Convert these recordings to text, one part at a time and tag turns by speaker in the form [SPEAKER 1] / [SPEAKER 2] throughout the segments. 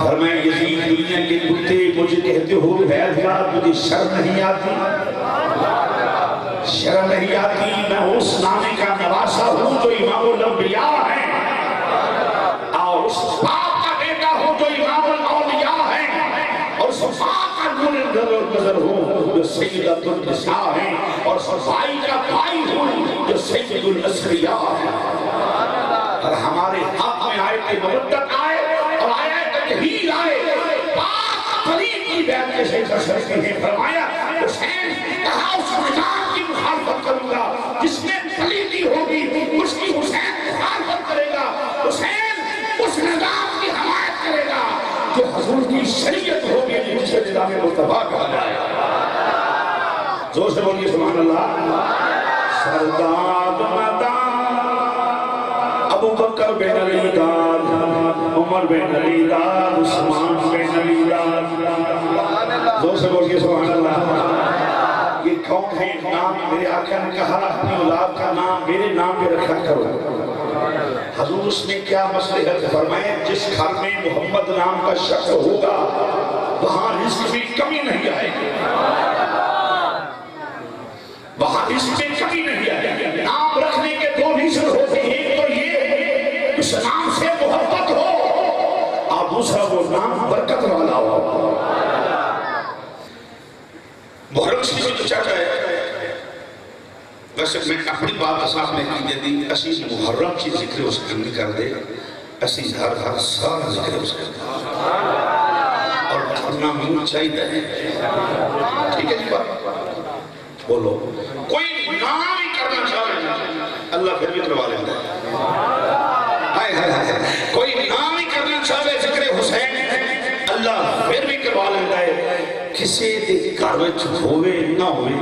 [SPEAKER 1] فرمائے یزید دنیا کے کتے مجھے کہتے ہو حیدرہ تجھے شرم نہیں آتی؟ شرم نہیں آتی؟ میں اس نامے کا نواسا ہوں جو امام الانبیاء ہیں، اور اس باپ کا بیٹا ہوں جو امام الاولیاء ہیں، اور اس باپ کا نظر ہوں جو سیدۃ النساء ہیں، اور صفائی کا بھائی ہوں جو سید الاسریاء ہیں۔ اور ہمارے حق میں آیت مبتت آئے اور آیت تطہیر آئے، پاک پلید کی بیعت کے شیخ شریف نے فرمایا حسین کہا اس نظام کی مخالفت کروں گا جس میں پلیدی ہوگی، اس کی حسین مخالفت کرے گا، حسین اس نظام کی حمایت کرے گا جو حضور کی شریعت ہوگی، جسے نظام مصطفیٰ کہا جائے گا۔ زور سے بولیے سبحان اللہ۔ سردار مدان ابو بکر بن علی داد، عمر بن علی داد، عثمان بن علی داد، زور سے بولیے سبحان اللہ۔ یہ کون ہے؟ نام میرے آقا نے کہا اپنی اولاد کا نام میرے نام پہ رکھا کرو۔ حضور اس نے کیا مصلحت فرمائے؟ جس گھر میں محمد نام کا شخص ہوگا وہاں رزق میں کمی نہیں آئے گی، وہاں رزق میں کمی نہیں آئے گی۔ نام رکھنے کے دو ریزن ہوتے ہیں، ایک تو یہ اس نام سے محبت ہو، اور دوسرا وہ نام برکت والا ہو۔ محرم شریف تو چاہتا ہے، ویسے میں اپنی بات سامنے کی دی، اسی محرم کی ذکر اس کے اندر کر دے، اسی ہر سال ذکر اس کے اندر اور کرنا مجھے چاہیے ہے۔ ٹھیک ہے جی بات؟ بولو کوئی نام ہی کرنا چاہے اللہ پھر بھی کروا لیتا ہے، کوئی نام ہی کرنا چاہے ذکر حسین اللہ پھر بھی کروا لیتا ہے۔ کسی دے گھر وچ ہوئے نہ ہوئے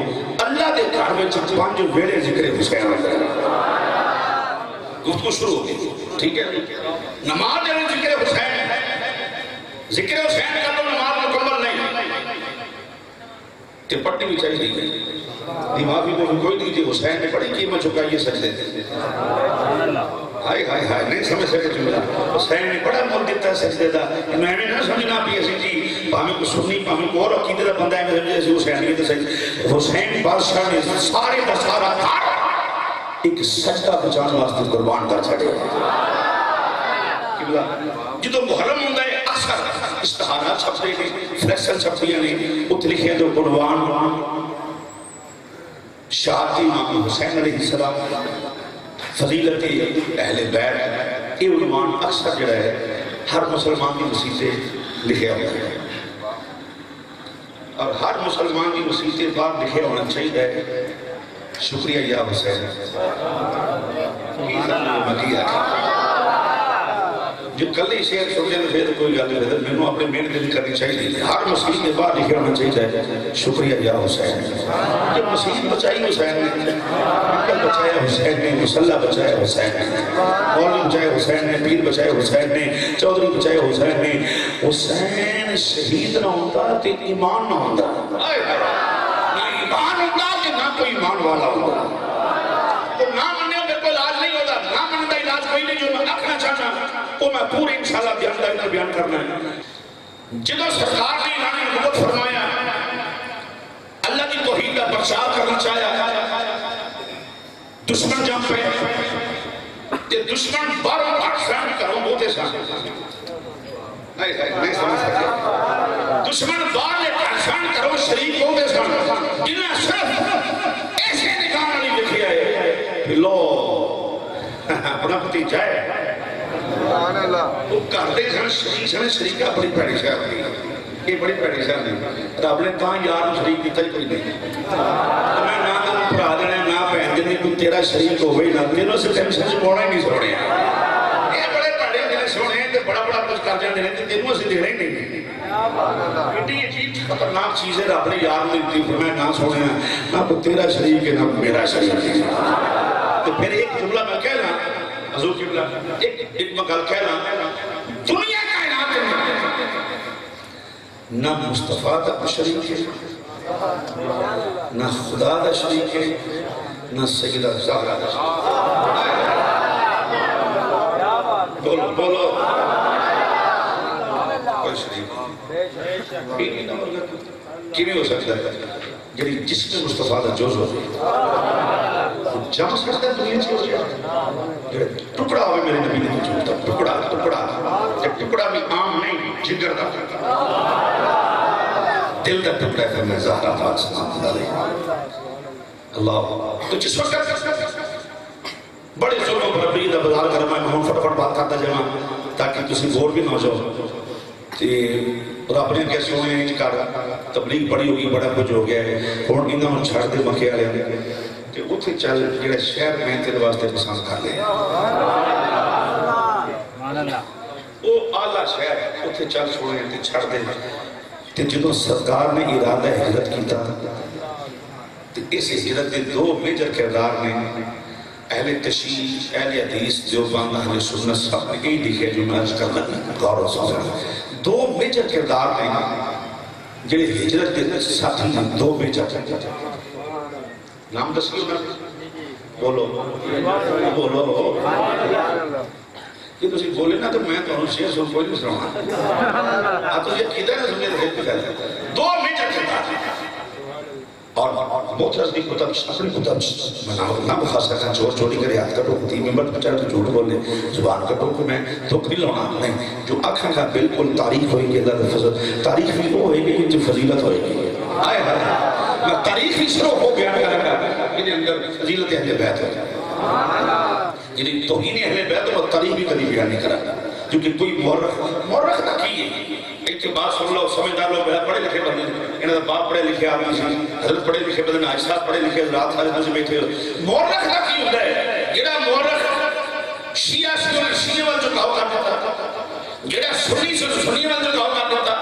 [SPEAKER 1] اللہ دے گھر وچ پانچ ویلے ذکر حسین ہوتا ہے۔ گفتگو شروع ہو گئی، ٹھیک ہے؟ نماز دے ذکر حسین، ذکر حسین کا تو نماز مکمل نہیں، کہ پڑھنی بھی چاہیے۔ دماغی میں کوئی نہیں تھی، حسین نے پڑھی قیمت چکائیے سجدے تھے، ہائے ہائے ہائے نہیں سمجھ سکے جملہ۔ حسین نے بڑا مول دیتا ہے سجدے دا، میں نے نہ سمجھنا پی ایسی جی پاہمیں کو سننی پاہمیں کو اور عقیدہ دا بندہ ہے میں سمجھے ایسی حسین نہیں تھا۔ حسین بادشاہ نے سارے دا سارا گھر ایک سجدہ بچانے واسطے قربان کر چھڑے۔ جدو محرم ہوندہ ہے اکثر استحارات چھپتے ہیں، فلیکسل چھپتے ہیں، ات لکھے جو قربان شہادتی امام حسین علیہ السلام، فضیلت اہل بیت، یہ عنوان اکثر جڑا ہے ہر مسلمان کی مسیحے لکھے ہوتے ہیں، اور ہر مسلمان کی مسیحے بعد لکھے ہونا چاہیے شکریہ یا حسین جو کل ہی شیئر سمجھے تو پھر کوئی گل نہیں، میں نے اپنے محنت دل کرنی چاہیے۔ ہر مسیح کے بعد لکھے ہونا چاہیے شکریہ یا حسین۔ جب مسیح بچائی حسین نے، مکل بچایا حسین نے، مسلح بچایا حسین نے، مولوی بچایا حسین نے، پیر بچایا حسین نے، چودھری بچایا حسین نے۔ حسین شہید نہ ہوتا تو ایمان نہ ہوتا، نہ ایمان ہوتا کہ نہ کوئی ایمان والا ہوتا۔ تو نہ مننے میں کوئی علاج نہیں ہوتا، نہ مننے کا علاج کوئی نہیں، جو میں رکھنا چاہتا وہ میں پورے انشاءاللہ بیان کرنا ہے۔ جدو سرکار نے اعلان نبوت فرمایا، اللہ کی توحید کا پرچار کرنا چاہیا، دشمن جم پہ کہ دشمن باروں پاکستان کروں ہوتے ساتھ نہیں سمجھ سکتے، دشمن بار نے پاکستان کروں شریک ہوتے ساتھ جنہیں صرف ایسے نکاح نہیں لکھی ہے کہ لو اپنا پتی جائے وہ کرتے سن شریک سن شریکہ بڑی پیڑی شاہ دی، یہ بڑی پیڑی شاہ دی، رب نے کہاں یار شریک دیتا ہی کوئی نہیں، میں نہ تو پرا دینے نہ پہن دینے کوئی تیرا شریک ہو گئی نہ تینوں سے ٹینشن سے پوڑا ہی نہیں سوڑے ہیں، یہ بڑے پیڑے دینے سوڑے ہیں کہ بڑا بڑا کچھ کر جانے ہیں تینوں سے دینے ہی نہیں۔ بیٹی یہ چیز خطرناک چیز ہے، رب نے یار نہیں دی، میں نہ سوڑے ہیں نہ کوئی تیرا شریک ہے نہ میرا شریک ہے۔ تو پھر ایک جملہ میں کہہ رہا حضور کی بلا ایک مقال کہنا، دنیا کائنات میں نہ مصطفیٰ کا شریک ہے، نہ خدا کا شریک ہے، نہ سیدہ زہرا کا شریک ہے۔ بولو بولو، کوئی کیویں ہو سکتا ہے جڑی جسم مصطفیٰ دا جز ہو جم سکتا ہے دنیا چیز ہو ٹکڑا ہوئے میرے نبی نے وجود دا ٹکڑا بھی عام نہیں جگر دا دل دا ٹکڑا ہے میں زہرا پاک سلام علیہ اللہ تو جس وقت بڑے ظلموں پر اپنی دا بازار کر میں ہوں فٹفٹ بات کرتا جاؤں تاکہ کسی بور بھی نہ ہو جاؤ اور اپنے کے سونے ہیں کار تبلیغ بڑی ہوگی بڑا کچھ ہو گیا ہے اور انہوں چھاڑ دے مکے آ رہے ہیں کہ اتھے چل جڑے شہر میں تیرے واسطے پسند کر لیں وہ آلہ شہر اتھے چل سونے ہیں چھاڑ دے کہ جنہوں سرکار نے ارادہ ہجرت کی تھا تو اس ہجرت کے دو میجر کردار نے اہل تشریح اہل حدیث جو بند اہل سنت سب نے یہی لکھے جو میں عرض کرنا غور و سوچ دو میجر کردار نے جڑے ہجرت کے ساتھی نے دو میجر نام دسیو نا بولو بولو کہ تسی بولے نا تو میں تو انہوں شیئر سن کوئی نہیں سنوں آپ تو یہ کیتا ہے نا سننے دے پھیلے دو میجر کردار اور محترز دی کتب اپنی کتب میں نام خاص کرنا چور چوری کرے ہاتھ کٹو کتی ممبر بچارے تو جھوٹ بولنے زبان کٹو کہ میں دکھ نہیں لانا نہیں جو اکھاں کا بالکل تاریخ ہوئی گی اللہ فضل تاریخ بھی وہ ہوئی گی جو فضیلت ہوئی گی آئے میں تاریخ ہی شروع ہو بیان کریں گا انہیں اندر فضیلت اہل بیت ہو جائے یعنی توہین اہل بیت اور تاریخ بھی کبھی بیان نہیں کرا کیونکہ کوئی مورخ نہ کی ایک بات سن لو سمجھدار لو پڑھے لکھے بندے انہاں دا باپ پڑھے لکھے آدمی سی حضرت پڑھے لکھے بندے عائشہ پڑھے لکھے حضرات خالد میں سے بیٹھے مورخ نہ کی ہوندا ہے جڑا مورخ شیعہ شیعہ وال جھکاؤ کر دیتا جڑا سنی سنی وال جھکاؤ کر دیتا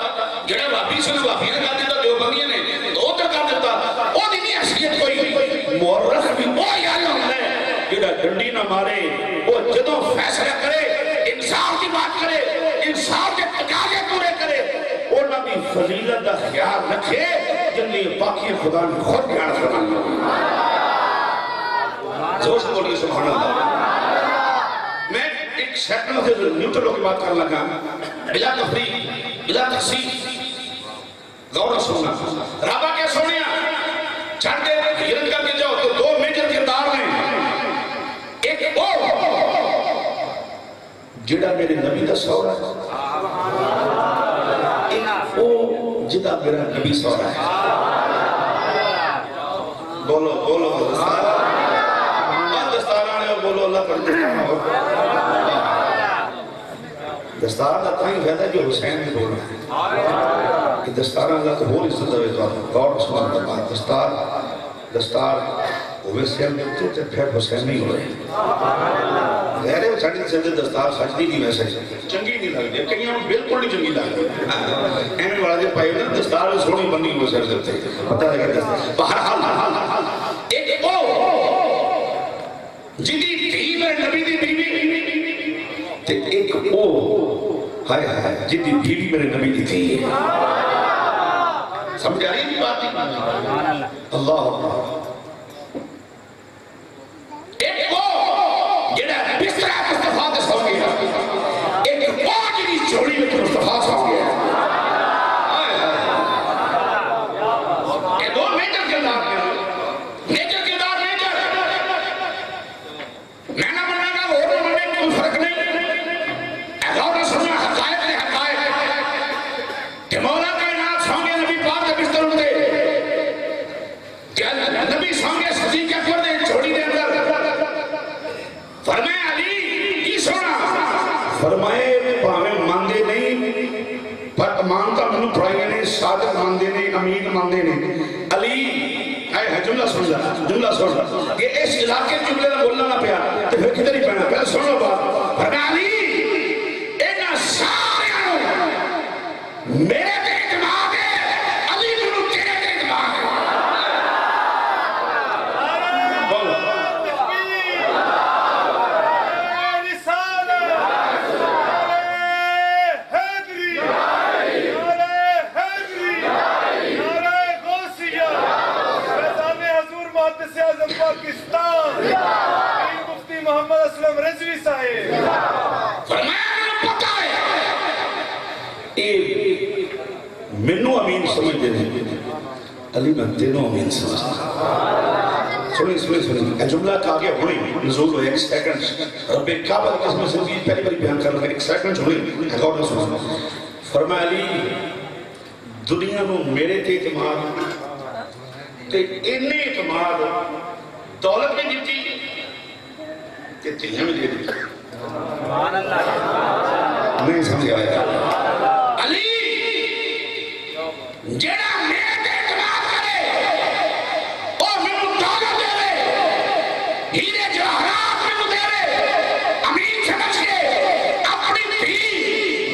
[SPEAKER 1] جڑا وہابی سے وہابی نے کر دیتا دیوبندیاں نے تو ادھر کر دیتا او دی نہیں حیثیت کوئی مورخ بھی وہ یاد ہوندا ہے جڑا ڈنڈی نہ مارے وہ جدوں فیصلہ کرے انصاف کی بات کرے انصاف کے تقاضے پورے کرے انہاں دی فضیلت کا خیال رکھے جن نے باقی خدا نے خود بیان فرمایا زور سے بولیے سبحان اللہ میں ایک سیکنڈ سے نیوٹرل ہو کے بات کرنے لگا بلا تفریق بلا تقسیم غور سننا رابعہ کے سونیا چڑھ دے ہجرت کر کے جاؤ تو دو میجر کردار ہیں ایک وہ جڑا میرے نبی دا سورہ ہے ایک وہ جڑا میرا نبی سورہ ہے بولو بولو دستارانے بولو اللہ پر دستار دا تائیں فیدہ جو حسین نے بول رہا ہے کہ دستاران اللہ تو بول عزت ہوئے تو غور سمان دبا دستار وہ سیم دیتے تھے پھر حسین نہیں ہو رہے غیرے وہ چھاڑی سے دستار سجدی نہیں ویسے چنگی نہیں لگ دیا کہیں ہم بالکل نہیں چنگی لگ دیا این والا دے پائے ہوئے دستار میں سونی بنی وہ سر دیتے پتہ لگا دستار بہرحال ایک او جدی بھی میں نبی دی بیوی تے ایک او ہائے ہائے جدی بیوی میرے نبی دی تھی سمجھ آ رہی بات اللہ ایک وہ جڑا بستر مصطفیٰ دے سو گیا ایک وہ جڑی جوڑی میں مصطفیٰ سو گیا یہ دو میجر کردار میجر کردار میجر میں نہ مننے گا وہ نہ مننے کوئی فرق نہیں ایسا نہ سننا حقائق نے حقائق کہ مولا کائنات سو گیا نبی پاک کے بستر اٹھتے نبی سو گیا سجی کیا کر دے جوڑی دے اندر فرمائے علی کی سونا فرمائے پاہمیں ماندے نہیں پر امان کا منو پڑھائیں نہیں صادق ماندے نہیں امین ماندے نہیں علی اے جملہ سن جا کہ اس علاقے جملے نہ بولنا نہ پیا تو پھر کدھر ہی پہنا پہلے سنو بات فرمائے علی اینا سارے میرے پہ اعتماد ہے علی منو تیرے پہ اعتماد ہے
[SPEAKER 2] پاکستان مفتی محمد اسلم رضوی صاحب
[SPEAKER 1] فرمایا پتہ ہے منو امین سمجھتے ہیں، علی میں تینوں امین سمجھتا۔ سنیں جملہ کہا گیا ہوئی نزول ہوئے، ایک سیکنڈ رب کعبہ کی قسم زندگی پہلی باری بیان کر لگا، ایک سیکنڈ ہوئی غور نہ سنو۔ فرمایا علی دنیا نو میرے تے اعتماد تے انہیں اعتماد دولت میں دیتی کہ تیہاں میں دے دیتی۔ نہیں سمجھ آیا علی جیڑا میرے تے اعتماد کرے اور میں دولت دے رہے ہیرے جواہرات میں دے رہے امین سمجھ کے اپنی بھی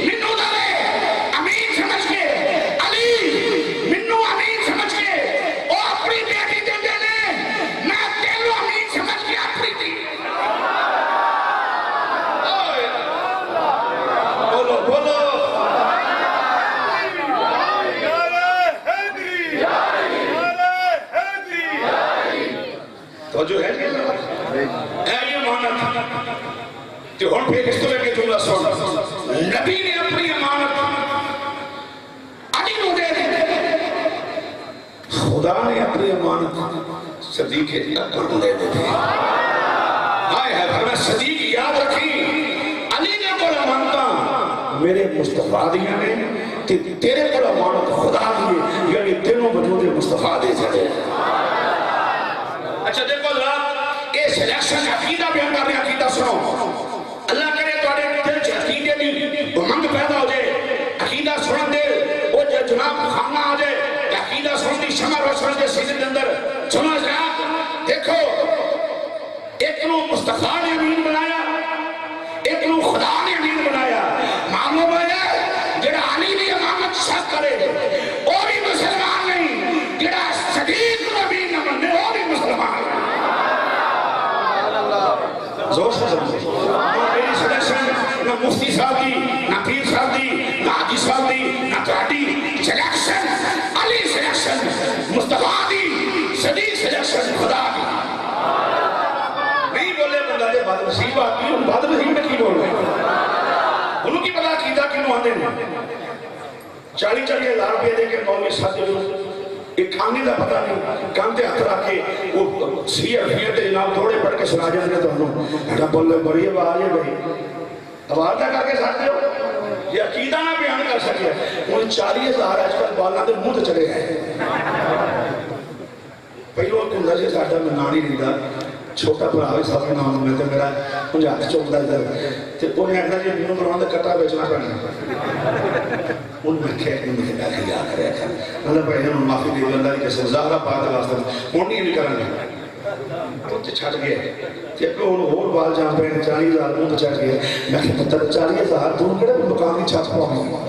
[SPEAKER 1] منو دے رہے امین سمجھ کے علی منو امین سمجھ کے وہ اپنی بیٹی دے دے لے میں تیلو امین سمجھ کے اپنی دی بولو بولو توجہ ہے یہ امانت کہ ہن پھر اس طرح کے جملہ سن نبی نے اپنی امانت علی کو دے دی، خدا نے اپنی امانت صدیق اکبر کو دے دی۔ ہائے ہے فرمایا صدیق یاد رکھی علی نے کو امانت میرے مصطفیٰ دیا نے تیرے کو امانت خدا دیے، یعنی تینوں وجود مصطفیٰ دے سکے۔ اچھا دیکھو ذرا یہ سلیکشن عقیدہ بیان کر رہے عقیدہ سنو، اللہ کرے تواڈے دل چ عقیدے دی امنگ پیدا ہو جائے، عقیدہ سنن دے وہ جناب خامہ آ جائے، عقیدہ سنن دی شمع روشن دے سینے دے اندر سنو جناب دیکھو ایک نو مصطفیٰ نے امین بنایا، ایک نو خدا نے امین بنایا۔ معلوم ہے جڑا علی دی امانت شک کرے وہ بھی مسلمان نہیں، جڑا صدیق کو امین نہ منے وہ بھی مسلمان ہے۔ زور سے سمجھے میری سلیکشن نہ مفتی صاحب دی، نہ پیر صاحب دی، نہ حاجی صاحب دی، نہ تہاڈی سلیکشن علی سلیکشن مصطفیٰ دی، صدیق سلیکشن خدا دی۔ نہیں بولے بندہ دے بات نصیب آتی ہوں بات نصیب میں کی بول رہے ہیں انہوں کی پتا عقیدہ کنوں آنے ہیں 40-40 ہزار روپے دے کے مولوی صاحب جو ایک کھانے دا پتہ نہیں کانتے ہاتھ رکھ کے وہ سی ارفیت جناب تھوڑے پڑھ کے سنا جانے تو انہوں ایڈا بول لے بڑی آواز ہے بھائی آواز نہ کر کے ساتھ جو یہ عقیدہ نہ بیان کر سکے انہیں 40 ہزار آج کل بالا دے منہ چلے گئے پہلو کو نظر ساٹھا میں نانی لیدہ چھوٹا پر آوے صاحب نام میں تو میرا مجھے ہاتھ چوکتا ادھر تو انہیں اگلا جی منہ مروان دا کٹا بیچنا پڑنا ان میں کہتے ہیں مجھے بیٹھ یاد کرے تھا اللہ پڑھے انہوں معافی دے اللہ کی قسم زہرہ پاک واسطہ انہیں نہیں کرنے تو چھٹ گئے کہ انہوں اور بال جہاں پہ 40 ہزار منہ چٹ گئے میں کہ پتہ 40 ہزار تو کڑے مقامی چھت پاؤں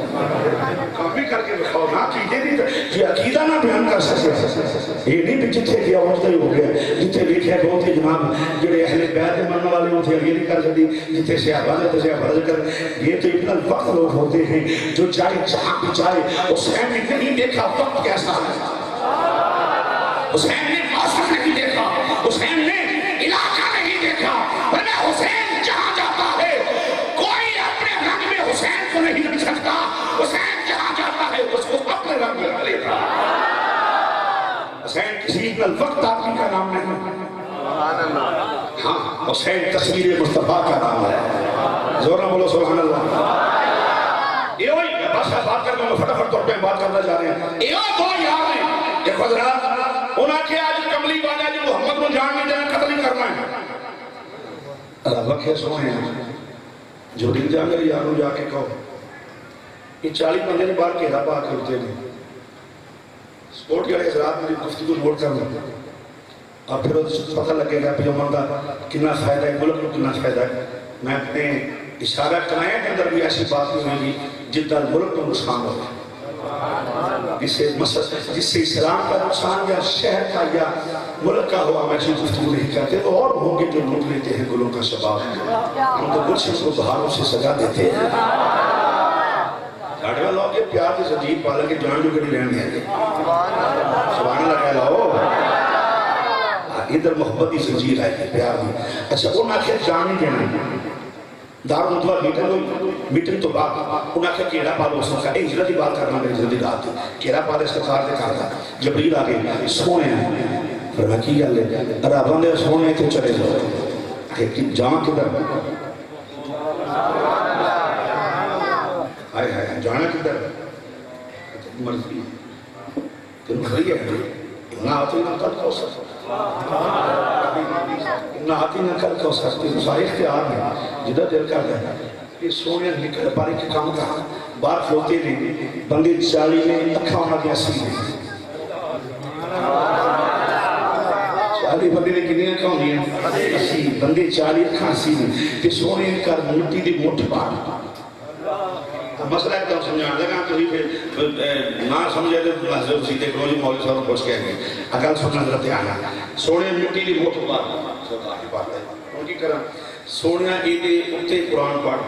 [SPEAKER 1] کافی کر کے بکھاؤ نہ کیجئے نہیں یہ عقیدہ نہ بیان کر سکے یہ نہیں بھی جتھے کیا ہوتا ہی ہو گیا جتھے لکھے گئے ہوتے جناب جڑے اہل بیت مننے والے ہوتے ہیں یہ نہیں کر سکتی جتھے صحابہ نے تجھے فرض کر یہ تو اتنا وقت لوگ ہوتے ہیں جو چاہے جہاں بھی چاہے حسین نے نہیں دیکھا وقت کیسا ہے حسین نے موسم نہیں دیکھا حسین نے علاقہ نہیں دیکھا ورنہ حسین جہاں جاتا ہے کوئی اپنے رنگ میں حسین کو نہیں رکھ سکتا حسین جہاں جاتا ہے اس کو اپنے رنگ میں رکھ لیتا حسین کسی اتنا وقت آدمی کا نام نہیں ہاں حسین تصویر مصطفیٰ کا نام ہے زورہ بولو سبحان اللہ یہ ہوئی بس بات کر کے فٹافٹ طور پہ بات کرنا چاہ رہے ہیں یہ دو یار ہیں یہ حضرات انہاں کے آج کملی والا جو محمد کو جان نہیں دینا قتل ہی کرنا ہے اللہ وقت ہے سوئے ہیں جو دل جا میرے یاروں جا کے کہو یہ 40 بندے نے بار کہہ رہا کے ہوتے ہیں سپورٹ کے حضرات میں گفتگو نوٹ کرنا اور پھر پتہ لگے گا کہ عمر کا کتنا فائدہ ہے ملک کو کتنا فائدہ ہے میں اپنے اشارہ کنائے کے اندر بھی ایسی بات نہیں ہوگی جن کا ملک کو نقصان ہوگا جس سے اسلام کا نقصان یا شہر کا یا ملک کا ہوا ہم ایسی گفتگو نہیں کرتے تو اور ہوں گے جو لوٹ لیتے ہیں گلوں کا شباب ہم تو کچھ اس کو بہاروں سے سجا دیتے ہیں ڈاٹے لوگ کے پیار کے سجیب پالا کے جان جو کڑی رہنے ہیں سبحان اللہ کہہ لاؤ ادھر محبت ہی زنجیر ہے پیار بھی اچھا وہ نہ کہ جان ہی دینا دار مطلب میٹنگ تو بعد انہاں کہا کیڑا پالو اس کا اجرا دی بات کرنا میری جلدی رات تھی کیڑا پالے اس کا کار دے کارتا جبریل آگے سونے ہیں فرمایا کی گل ہے رب نے سونے تھے چلے جاؤ کہ جان کدھر ہائے ہائے جانا کدھر مرضی تم کھڑی ہے نہ آتی نہ کل کو سکتا نہ آتی نہ کل کو سکتی سارے اختیار میں جدہ دل کر رہا ہے یہ سونے نکل باری کے کام کہا بار کھلوتے نہیں بندی چالی میں اکھا ہونا گیا سینے چالی بندی نے کنی اکھا ہونی ہے بندی چالی اکھا سینے کہ سونے کر ملٹی دی موٹ بار مسئلہ ہے تو سمجھانا لگا تو ہی پھر نہ سمجھے تو محضر سیدھے کرو جی مولوی صاحب پوچھ کہیں گے اکل سننا ضرورت آنا سونے مٹی دی موت بات سوتا کی بات ہے ان کی کرم سونے ایدے اتے قرآن پڑھ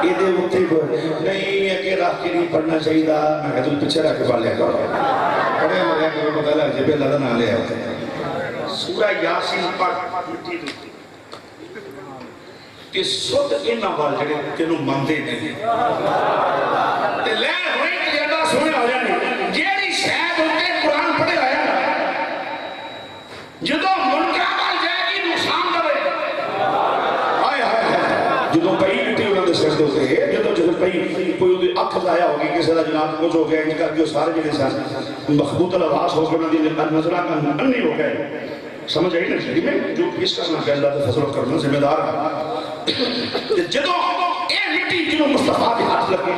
[SPEAKER 1] ایدے اتے نہیں ہے کہ راہ کے نہیں پڑھنا چاہیے میں کہتا ہوں پچھے رہ کے پڑھ لیا کرو پڑھے مریا کرو پتہ لگ جب اللہ نہ لے آتے سورہ یاسین پڑھ مٹی دی کہ سود انہا وال جڑے تینوں مندے نہیں تے لے ہوئی کہ اللہ سونے ہو جانے جیڑی شاید ہوتے قرآن پڑھے آیا جدو منکرہ وال جائے گی نقصان کرے آئے آئے جدو پہی مٹی انہوں نے سجد ہوتے ہیں جدو پہی کوئی انہوں نے اکھ ضائع ہوگی کسی دا جناب کچھ ہو گیا انج کر کے سارے جنہیں ساتھ مخبوط الواس ہو گئے انہوں نے نظرہ کا انہی ہو گئے سمجھ آئی نہیں میں جو پیش کرنا کہ اللہ تا فضل کرنا ذمہ دار جدو اے مٹی جنہوں مصطفیٰ کے ہاتھ لگے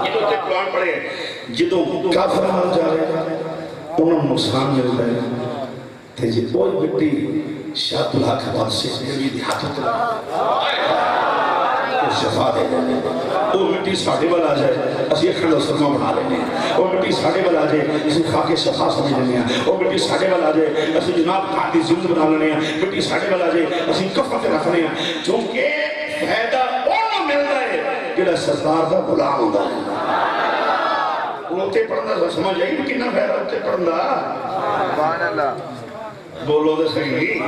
[SPEAKER 1] جدو تے قرآن پڑھے جدو کافر مر جائے انہوں نقصان مل رہے تے جی کوئی مٹی شاہد اللہ کے بعد سے نبی ہاتھ لگے شفا دے دیں وہ مٹی ساڑھے والا آ جائے اسی اکھڑ سرما بنا لینے وہ مٹی ساڑھے والا آ جائے اسی خاک شفا سمجھ لینے وہ مٹی ساڑھے والا آ جائے اسی جناب قادی زند بنا لینے مٹی ساڑھے والا آ جائے اسی کفت رکھنے چونکہ فائدہ انہوں مل رہا ہے جڑا سردار دا غلام ہوتا ہے انہوں پڑھنا سمجھ آئی کتنا فائدہ ہوتے پڑھنا سبحان اللہ بولو دے صحیح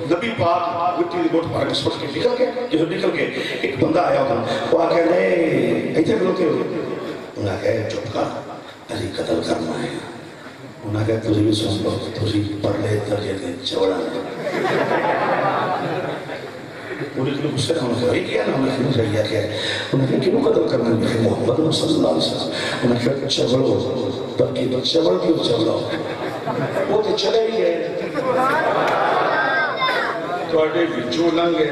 [SPEAKER 1] نبی پاک مٹی دی گوٹ پاک سوٹ کے نکل کے جو نکل کے ایک بندہ آیا ہوتا وہ آکے لے ایتے بلوتے ہو انہاں کہا چپ کر علی قتل کرنا ہے انہاں کہا تجھے بھی سن لو تجھے پڑھ لے درجے دے چوڑا انہیں کلو غصے نہ ہونا چاہیے کیا نا انہیں کلو چاہیے کیا انہیں کہا کیوں قتل کرنا ہے محمد صلی اللہ علیہ وسلم انہیں کہا چبڑو بلکہ چبڑ کیوں چبڑو وہ تو چلے ہی ہے توڑے وچوں لنگے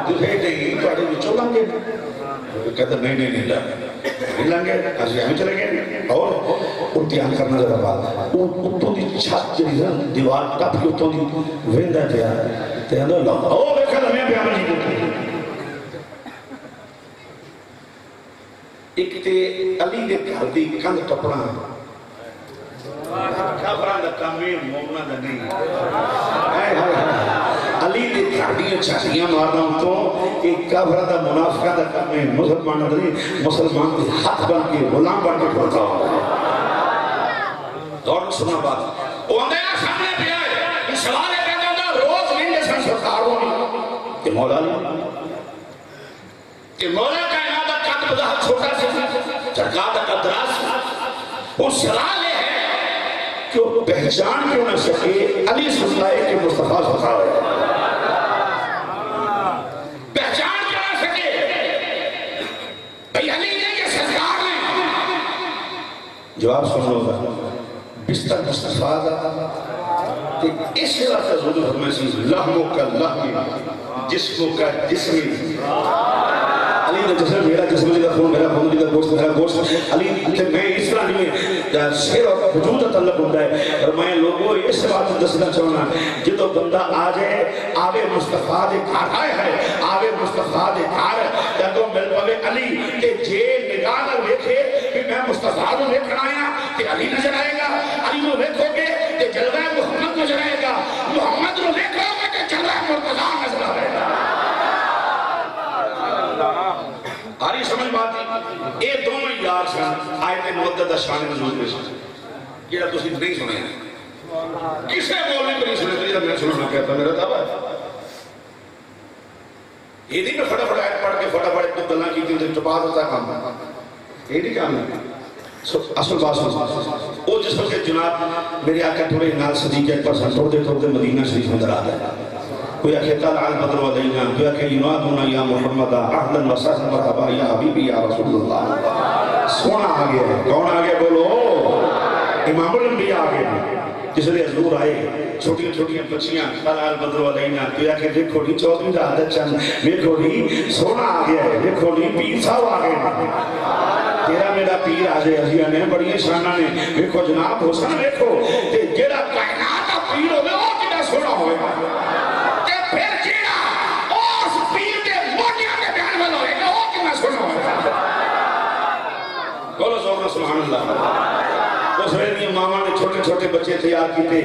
[SPEAKER 1] دکھے گئی توڑے وچوں لنگے کہتا نہیں لنگے ایسے ہمیں چلے گئے اور امتحان کرنا ذرا بات اتوں دی چھت جڑی نا دیوار ٹپ کے اتوں دی ویندا پیا تے اندر لو او ویکھا میں پیا نہیں ایک تے علی دے گھر دی کندھ ٹپنا کافران دا کامی مومنہ دا نہیں علی دے گھڑیاں چاہیاں مارنا ہوں تو ایک کافران دا منافقہ دا کامی مسلمان دا نہیں مسلمان دے ہاتھ بن کے غلام بن کے پڑتا ہوں دور سنا بات وہ اندھیرہ سامنے پہ آئے یہ سوال ہے کہتا ہوں روز نہیں جیسا سرکار ہوں کہ مولا کائنات دا قد بدا چھوٹا سے چرکار دا قد دراز وہ سوال ہے کہ وہ پہچان کیوں نہ سکے علی سنتا ہے کہ مصطفیٰ سکھا ہے پہچان کیوں نہ سکے بھئی علی نے یہ سرکار نے جواب سن لو گا بستر مصطفیٰ دا کہ اس علاقہ حضور فرمائے سے لحموں کا لحمی جسموں کا جسمی علی نے جسم میرا جسم جدا خون میرا خون جدا گوشت علی کہ میں اس طرح نہیں سیر اور وجود تعلق ہوتا ہے اور میں لوگوں اس بات دسنا چاہنا جدو بندہ آ جائے آوے مصطفیٰ دے گھر آئے ہے آوے مصطفیٰ دے گھر جدو مل پوے علی کہ جے نگاہ نہ دیکھے کہ میں مصطفیٰ کو دیکھنا آیا کہ علی نظر آئے گا علی کو دیکھو گے کہ جلوہ محمد نظر آئے گا محمد کو دیکھو گے کہ جلوہ مرتضیٰ نظر آئے گا آری سمجھ بات ہے اے دونوں یار سن آیت مقدسہ شان نزول پیش جڑا تسی نہیں سنیا کسے مولوی کو نہیں سنے تو میں سننا کہتا میرا دعویٰ ہے یہ نہیں میں فٹافٹ آیت پڑھ کے فٹافٹ تو گلاں کی تھی چپا دیتا کام یہ نہیں کام ہے اصل بات سن وہ جس وقت جناب میرے آقا تھوڑے نال صدیق اکبر سن توڑتے مدینہ شریف میں درآتا ہے کوئی آکھے تعالی البدر ودینا کوئی آکھے ینادونا یا محمد اہلا وسہلا مرحبا یا حبیبی یا رسول اللہ سونا آگے ہے کون آگے بولو امام الانبیاء آگے ہے جس لئے حضور آئے چھوٹی چھوٹی بچیاں تعالی البدر ودینا کوئی آکھے دیکھو نہیں چودھری عادت چند دیکھو نہیں سونا آگے ہے دیکھو نہیں پیر صاحب آگے ہے تیرا میرا پیر آجے عزیزہ نے بڑی شانہ نے دیکھو جناب حسن دیکھو جیڑا کائنات کا پیر ہوئے وہ کتا سونا ہوئے پھر جیڑا اس پیر کے موٹیاں کے بیان میں ہوئے کہ وہ کتنا سونا ہوئے بولو سبحان سبحان اللہ اس رہنی ماما نے چھوٹے چھوٹے بچے تیار کیتے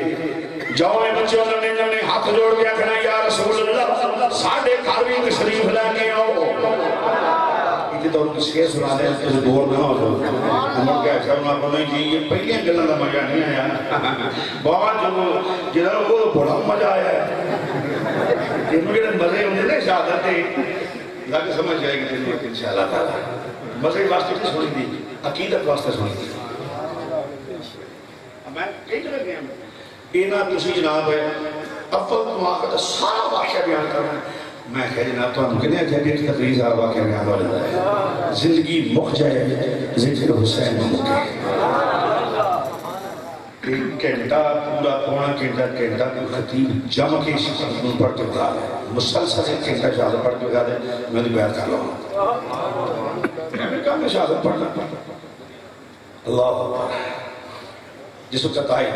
[SPEAKER 1] جاؤ میں بچوں نے ہاتھ جوڑ گیا کہنا یا رسول اللہ ساڑھے کاروی تشریف لے کے آؤ تو ان کی شکر سنا دیں اس بور نہ ہو جاؤ ہمیں کہا ہے انہوں نے نہیں جی یہ پہلے گلہ دا مجھا نہیں آیا بابا جنہوں کو بڑا مجھا آیا ہے انہوں نے مزے ہوندے نے شہادت دے لاکہ سمجھ جائے گی تیرے وقت انشاءاللہ تعالی مزے واسطے سے سنی دی عقیدت واسطے سنی دی میں کئی جگہ گیا اینا دوسری جناب ہے اول مواقع سارا واقعہ بیان کرنا میں کہہ جناب تو ہم کہنے کہ ایک تقریر سارا واقعہ بیان ہو جاتا ہے زندگی مخ جائے ذکر حسین مخ جائے ایک گھنٹہ پورا پونا گھنٹہ کوئی خطیب جمع کے شکل پڑھ کے بتا دے مسلسل ایک گھنٹہ شہادت پڑھ کے بتا دے میں نے بیان کر لوں میں نے کہا میں شہادت پڑھنا اللہ اکبر جس وقت آئے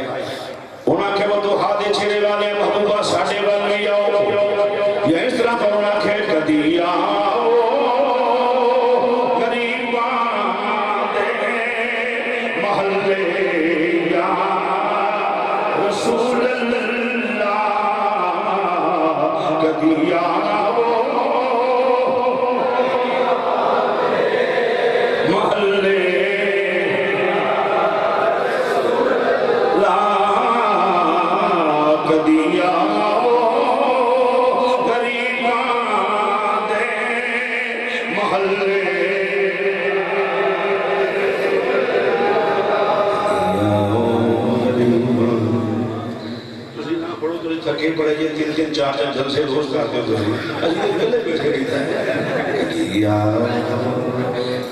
[SPEAKER 1] انہاں کے وہ دو ہاتھے چھڑے والے محبوبہ ساڑھے والے آؤ یا اس طرح پر انہاں کے کدی آؤ غریبان دے محلے یا رسول اللہ کدی آؤ محلے تھکے پڑے یہ تین تین چار چار جلسے روز کرتے ہو عزیز ملے بیٹھے رہتا ہے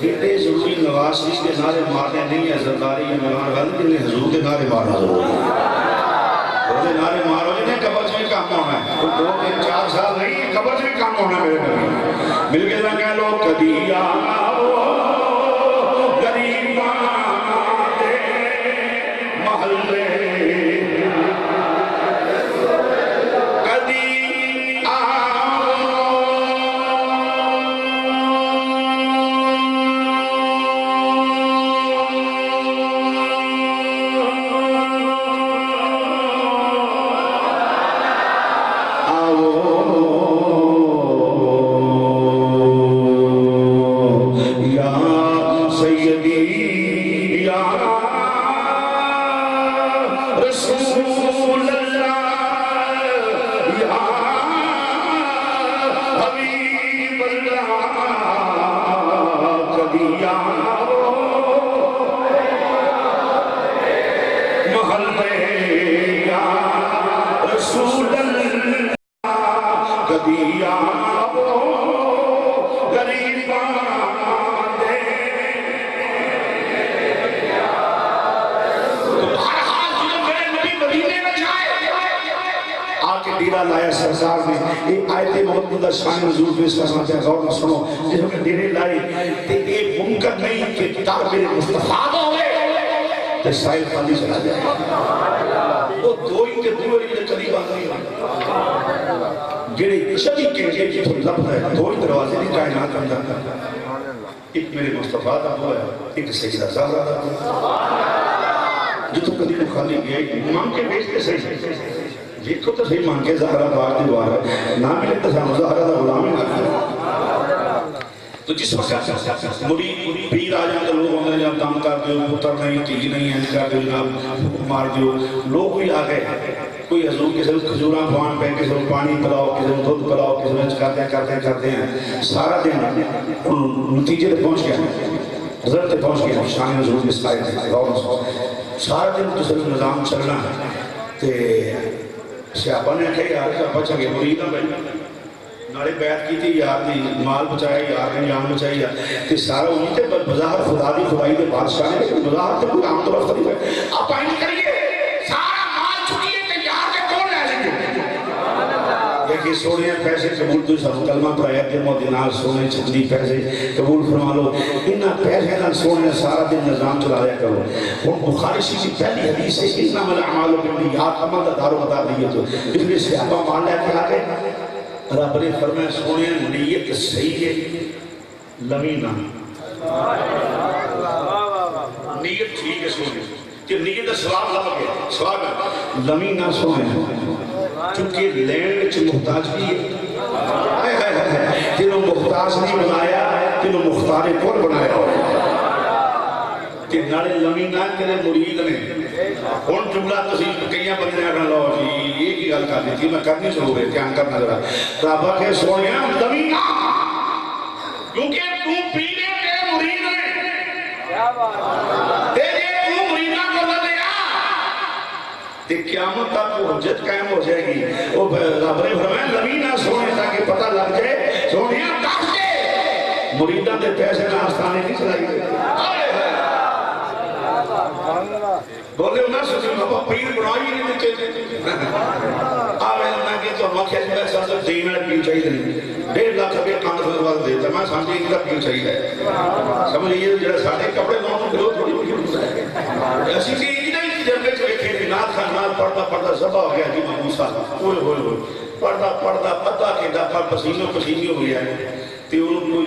[SPEAKER 1] اتنے ضروری نواز شریف کے نعرے مارنے نہیں ہے سرداری یا مہمان غالب جنہیں حضور کے نعرے مارنا ضروری ہے اور نعرے مارو جنہیں قبر میں کام ہونا ہے تو 2 3 4 سال نہیں قبر میں کام ہونا ہے میرے نبی مل کے نہ کہہ لو کبھی آؤ غریبان دے محلے سرکار نے ایک آیت مقدسہ شان نزول پیش کرنا چاہے غور نہ سنو جس میں دینے لائے کہ ایک ممکن نہیں کہ تعبیر مصطفیٰ ہوئے تو سائل خالی چلا جائے وہ دو ہی کے دو ہی قریب آتا نہیں جنہیں چلی کے جو لفظ ہے دو ہی دروازے نہیں کائنات اندر ایک میرے مصطفیٰ دا ہوا ہے ایک سیدہ زہرا دا ہوا جو تو قدیم خالی گیا مانگ کے بیچ کے صحیح دیکھو تو صحیح مانگے زہرہ بار دیوار ہے نہ ملے تو سامو زہرہ دا غلامی نہ کرے تو جس وقت مرید پیر آ جائیں تو لوگ ہوتے ہیں جب دم کر دیو پتر نہیں تھی نہیں ہے کر دیو جناب مار دیو لوگ بھی آ گئے کوئی حضور کسی وقت کھجوراں پوان پہ کسی وقت پانی پلاؤ کسی وقت دودھ پلاؤ کسی وقت کرتے ہیں سارا دن نتیجے پہ پہنچ گیا حضرت پہ پہنچ گیا شان حضور اس قائد سارا دن تو صرف نظام چلنا ہے تو صحابہ نے کہا یار کہ بچا گئے مرید نہ بھائی ناڑے بیعت کی تھی یار دی مال بچایا یار نے جان بچائی تے سارا انہی تے بظاہر خدا دی خدائی دے بادشاہ نے لیکن بظاہر تے کوئی عام طور پر نہیں ہے آپ آئین کریے سارا مال چھٹیے تے یار کے کون لے لیں گے کہ سونے پیسے قبول تو سب کلمہ پڑھایا درم و دینار سونے چندی پیسے قبول فرما لو انہا پیسے نہ سونے سارا دن نظام چلایا کرو اور بخاری شریف پہلی حدیث ہے انما الاعمال بالنیات عمل دا دار و مدار نیت اس لیے صحابہ مان لے کے آگے رب نے فرمایا سونے نیت صحیح ہے لمینہ نیت ٹھیک ہے سونے کہ نیت سواب لگ گیا سواب ہے لمینہ سونے چونکہ لینڈ چھ محتاج بھی ہے تینوں محتاج نہیں بنایا تینوں مختار کون بنایا ہو کہ ناڑے لمینہ تیرے مرید نے کون جملہ تصیب کئیاں بندے اگر لو جی ایک ہی گل کر دیتی میں کرنی شروع ہے دھیان کرنا ذرا رابع کے سونے لمینہ کیونکہ تو پیرے کے مرید نے تیرے تو مریدہ کو لے لیا تے قیامت تک وہ حجت قائم ہو جائے گی وہ رب نے فرمایا لمینہ سونے تاکہ پتہ لگ جائے سونے کٹ کے مریدہ دے پیسے نہ آستانے نہیں چلائی گئے بولے انہاں سے بابا پیر بنائی نہیں دیتے آوے میں کہ تو مکھے میں سب سے دین ہے پیر چاہیے نہیں 1.5 لاکھ روپے کام فرمال دیتا میں سمجھے ان کا پیر چاہیے سمجھئے جڑا ساڑھے کپڑے نوں کرو تھوڑی ہوئی ایسی کہ ایک نہیں جب میں چلے کھیلی نات خان نات پڑھتا زبا ہو گیا جی موسیٰ ہوئے پڑھتا پتہ کہ دفعہ پسینوں ہو گیا ہے تے انہوں کوئی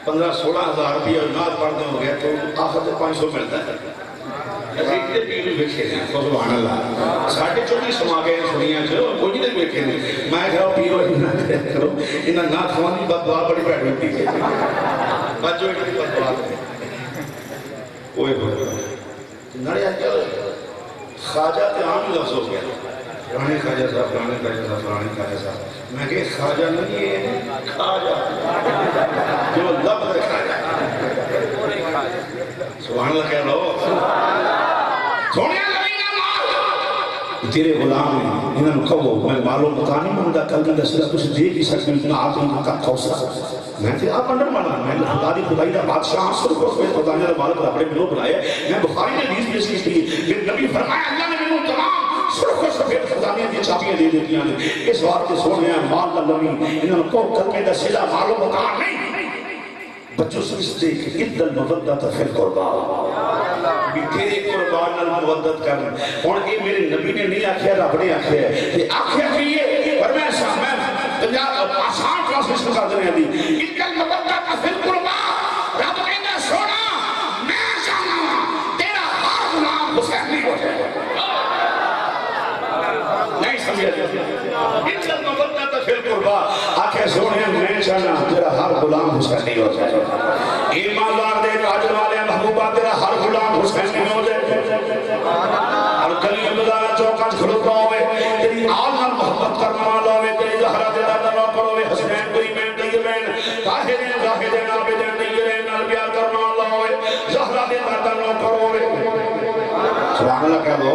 [SPEAKER 1] 15-16 ہزار روپیہ نات پڑھتے ہو گیا تو آخر سے 500 ملتا ہے اتنے پیڑ بیٹھے ہیں سبحان اللہ ساڑھے 24 سما گئے سنیاں چھو کوئی نہیں بیٹھے ہیں میں کہا پیرو انہاں کرو انہاں نہ خوانی بدعا بڑی بیٹھ ہوتی ہے بچو ایک بدعا اوئے ہوئے نڑے آج کیا خواجہ تے عام لفظ ہو گیا رانے خواجہ صاحب رانے خواجہ صاحب رانے خواجہ صاحب میں کہ خواجہ نہیں ہے خواجہ جو لفظ ہے خواجہ سبحان اللہ کہہ لو سونے لگینا مال تیرے غلام ہیں انہوں کہو میں مالو مطانی مندہ کلمہ دسلہ کچھ دے بھی سکتے ہیں اتنا آپ ان کا کوسا میں تے آپ انڈر مانا میں خدا دی خدای دا بادشاہ سر کو کوئی خدا نے مالک اپنے بلو بنائے میں بخاری نے حدیث پیش کی تھی کہ نبی فرمایا اللہ نے منوں تمام سر کو سفید خدانیاں دی چابیاں دے دیتی ہیں اس بات کے سونے ہیں مال لمی انہوں کو کلمہ دسلہ مالو مطان نہیں بچوں سے اس دیکھ ادھا المودت فی القربان بھی تیرے قربان نال مودت کرنا اور یہ میرے نبی نے نہیں آکھیا رب نے آکھیا ہے کہ آکھیا کہ یہ اور میں آسان ٹرانسلیشن کر دنے ہیں ادھا المودت فی القربان رب کہنا سونا میں چاہنا تیرا ہر غلام حسین نہیں ہو جائے نہیں سمجھا ادھا المودت فی القربان آکھیا سونے میں چاہنا تیرا ہر غلام حسین نہیں ہو جائے ایماندار دے کاجل والے محبوبہ تیرا ہر غلام حسین نہیں ہو جائے اور گلی بازار چوکا کھڑتا ہوئے تیری آل نال محبت کرنا والا ہوئے تیری زہرا تیرا دوا پر ہوئے حسین کوئی بین دیئے بین طاہرین زاہدین عابدین دیئے نال پیار کرنا والا ہوئے زہرا تیرا دوا پر ہوئے سبحان اللہ کہہ دو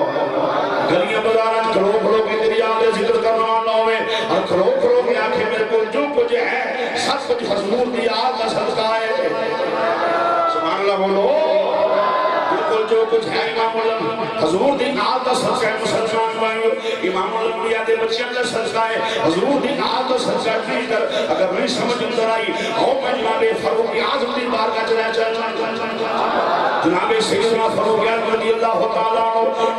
[SPEAKER 1] گلیاں بازار کھڑو کھڑو کے تیری آل ذکر کرنا والا ہوئے اور کھڑو کھڑو کے آنکھیں میرے کو جو کچھ ہے سب کچھ حضور دی آل کا صدقہ ہے سبحان اللہ بولو بالکل جو کچھ ہے امام علم حضور دی آل کا صدقہ ہے مسلمان بھائیو امام الانبیاء دے بچیاں کا صدقہ ہے حضور دی آل کا صدقہ ہے کر اگر نہیں سمجھ اندر آئی او میں جناب فاروق اعظم دی بارگاہ چلے چلنا جناب سیدنا فاروق اعظم رضی اللہ تعالیٰ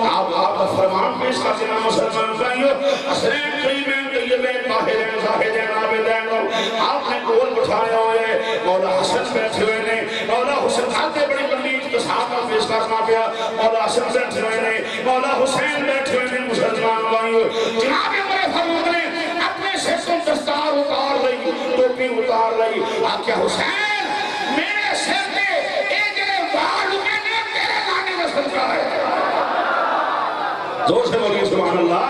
[SPEAKER 1] آپ کا فرمان پیش کا سنا مسلمان بھائیو اسرین قریبین طیبین طاہرین زاہدین عابدین آپ نے گول بٹھایا ہوئے مولا حسن بیٹھے ہوئے نے مولا حسن آتے بڑی بندیج کے ساتھ میں پیش کرنا پیا مولا حسن بیٹھے ہوئے نے مولا حسین بیٹھے ہوئے نے مسلمان بھائیو جناب عمر فاروق نے اپنے سے دستار اتار لئی ٹوپی اتار لئی آپ کیا حسین زور سے بولیے سبحان اللہ.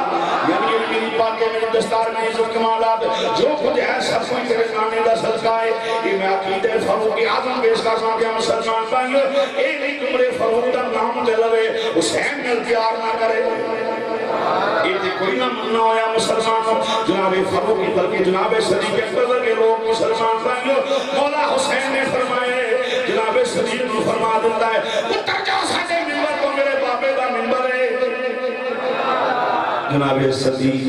[SPEAKER 1] یعنی میری پاک میری دستار میں عزت کمالات جو کچھ ہے سب کوئی تیرے نانے دا صدقہ ہے. یہ میں عقیدہ فاروق اعظم پیش کرنا کہ مسلمان بھائیو اے نہیں عمر فاروق دا نام دے لوے حسین مل پیار نہ کرے. یہ کوئی نہ مننا ہویا مسلمان جناب فاروق کی بلکہ جناب صدیق اکبر کے لوگ مسلمان بھائیو مولا حسین نے فرمائے جناب صدیق نے فرما دیتا ہے اتر جاؤ ساڈے منبر تو میرے بابے دا منبر ہے. جناب صدیق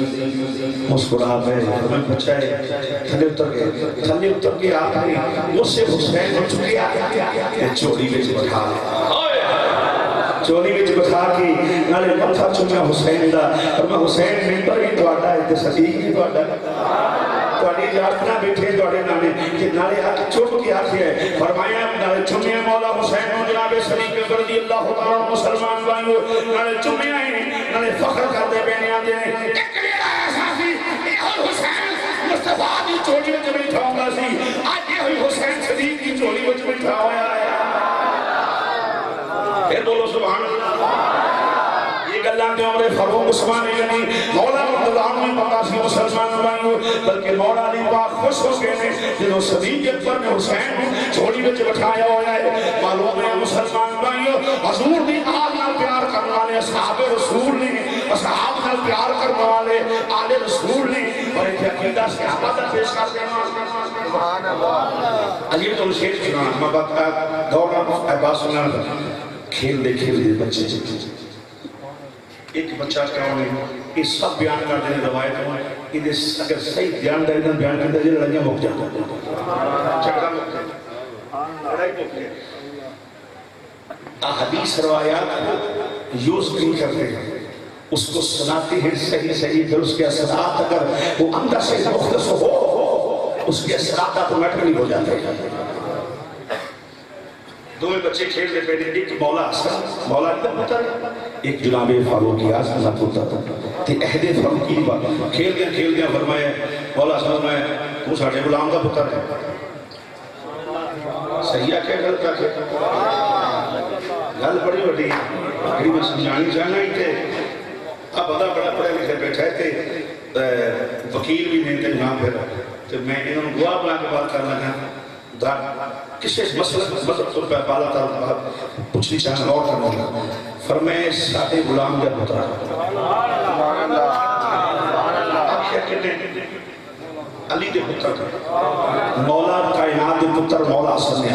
[SPEAKER 1] مسکرا میں فرمائے بچہ ہے تھلے اتر کے آپ نے مجھ سے حسین ہو چکیا چوری میں بٹھا چوری میں بٹھا کے نالے متھا چومیا حسین دا اور میں حسین ممبر ہی تواڈا ہے تے صدیق ہی تواڈا تواڈی اجازت نہ بیٹھے تواڈے نالے کہ نالے آ کے چوم کے آکھیا ہے فرمایا نالے چومیا مولا حسین نو جناب صدیق رضی اللہ تعالی عنہ مسلمان بھائیو نالے چومیا ہے نالے فخر کرتے پے نے آندے نے ایک ویلا ایسا سی اے حسین مصطفیٰ دی چولی وچ بیٹھا ہوندا سی اج یہ حسین صدیق دی چولی وچ بیٹھا ہویا ہے. پھر بولو سبحان اللہ. یہ گلاں تے عمر فاروق عثمان یعنی مولا مرتضی نے پتا سی مسلمان بھائیو بلکہ مولا علی پاک خوش ہو گئے نے جنہوں صدیق اکبر نے حسین چھوڑی وچ بٹھایا ہوا ہے. معلوم ہے مسلمان بھائیو حضور دی آل نال پیار کرنے والے اصحاب رسول نے اصحاب نال پیار کرنے والے آل رسول نے اور ایک عقیدہ صحابہ دا پیش کرتے ہیں. سبحان اللہ. علی تو شیخ سنا میں بات دورہ عباس سنا کھیل دے بچے ایک بچہ کیا ہونے یہ سب بیان کر دینے روایت ہوئے اگر صحیح بیان دے دن بیان کر دے لڑائیاں مک جاتا چکرہ مک جاتا لڑائی مک جاتا. حدیث روایات یوز نہیں کرتے ہیں اس کو سناتے ہیں صحیح پھر اس کے اثرات اگر وہ اندر سے مخلص ہو اس کے اثرات آٹومیٹکلی ہو جاتے ہیں. دو بچے کھیل رہے پہلے ایک مولا حسن مولا علی دا پتر ایک جناب فاروق اعظم دا پتر تے عہد فاروقی دی بات کھیل گیا فرمایا مولا حسن فرمایا تو ساڈے غلام دا پتر ہے. صحیح کیا غلط کیا گل بڑی وڈی ہے میں سمجھانی چاہنا ہی تھے. اب بندہ بڑا پڑھے لکھے بیٹھا ہے تے وکیل بھی نہیں تے جناب پھر میں انہوں نے گواہ بنا کے بات کرنا ہے کسے مطلب تو بالا تر پوچھنی چاہنا اور کرنا ہے. فرمائے ساڈے غلام دا پتر اب کیا کہتے ہیں علی دے پتر مولا کائنات دے پتر مولا حسن نے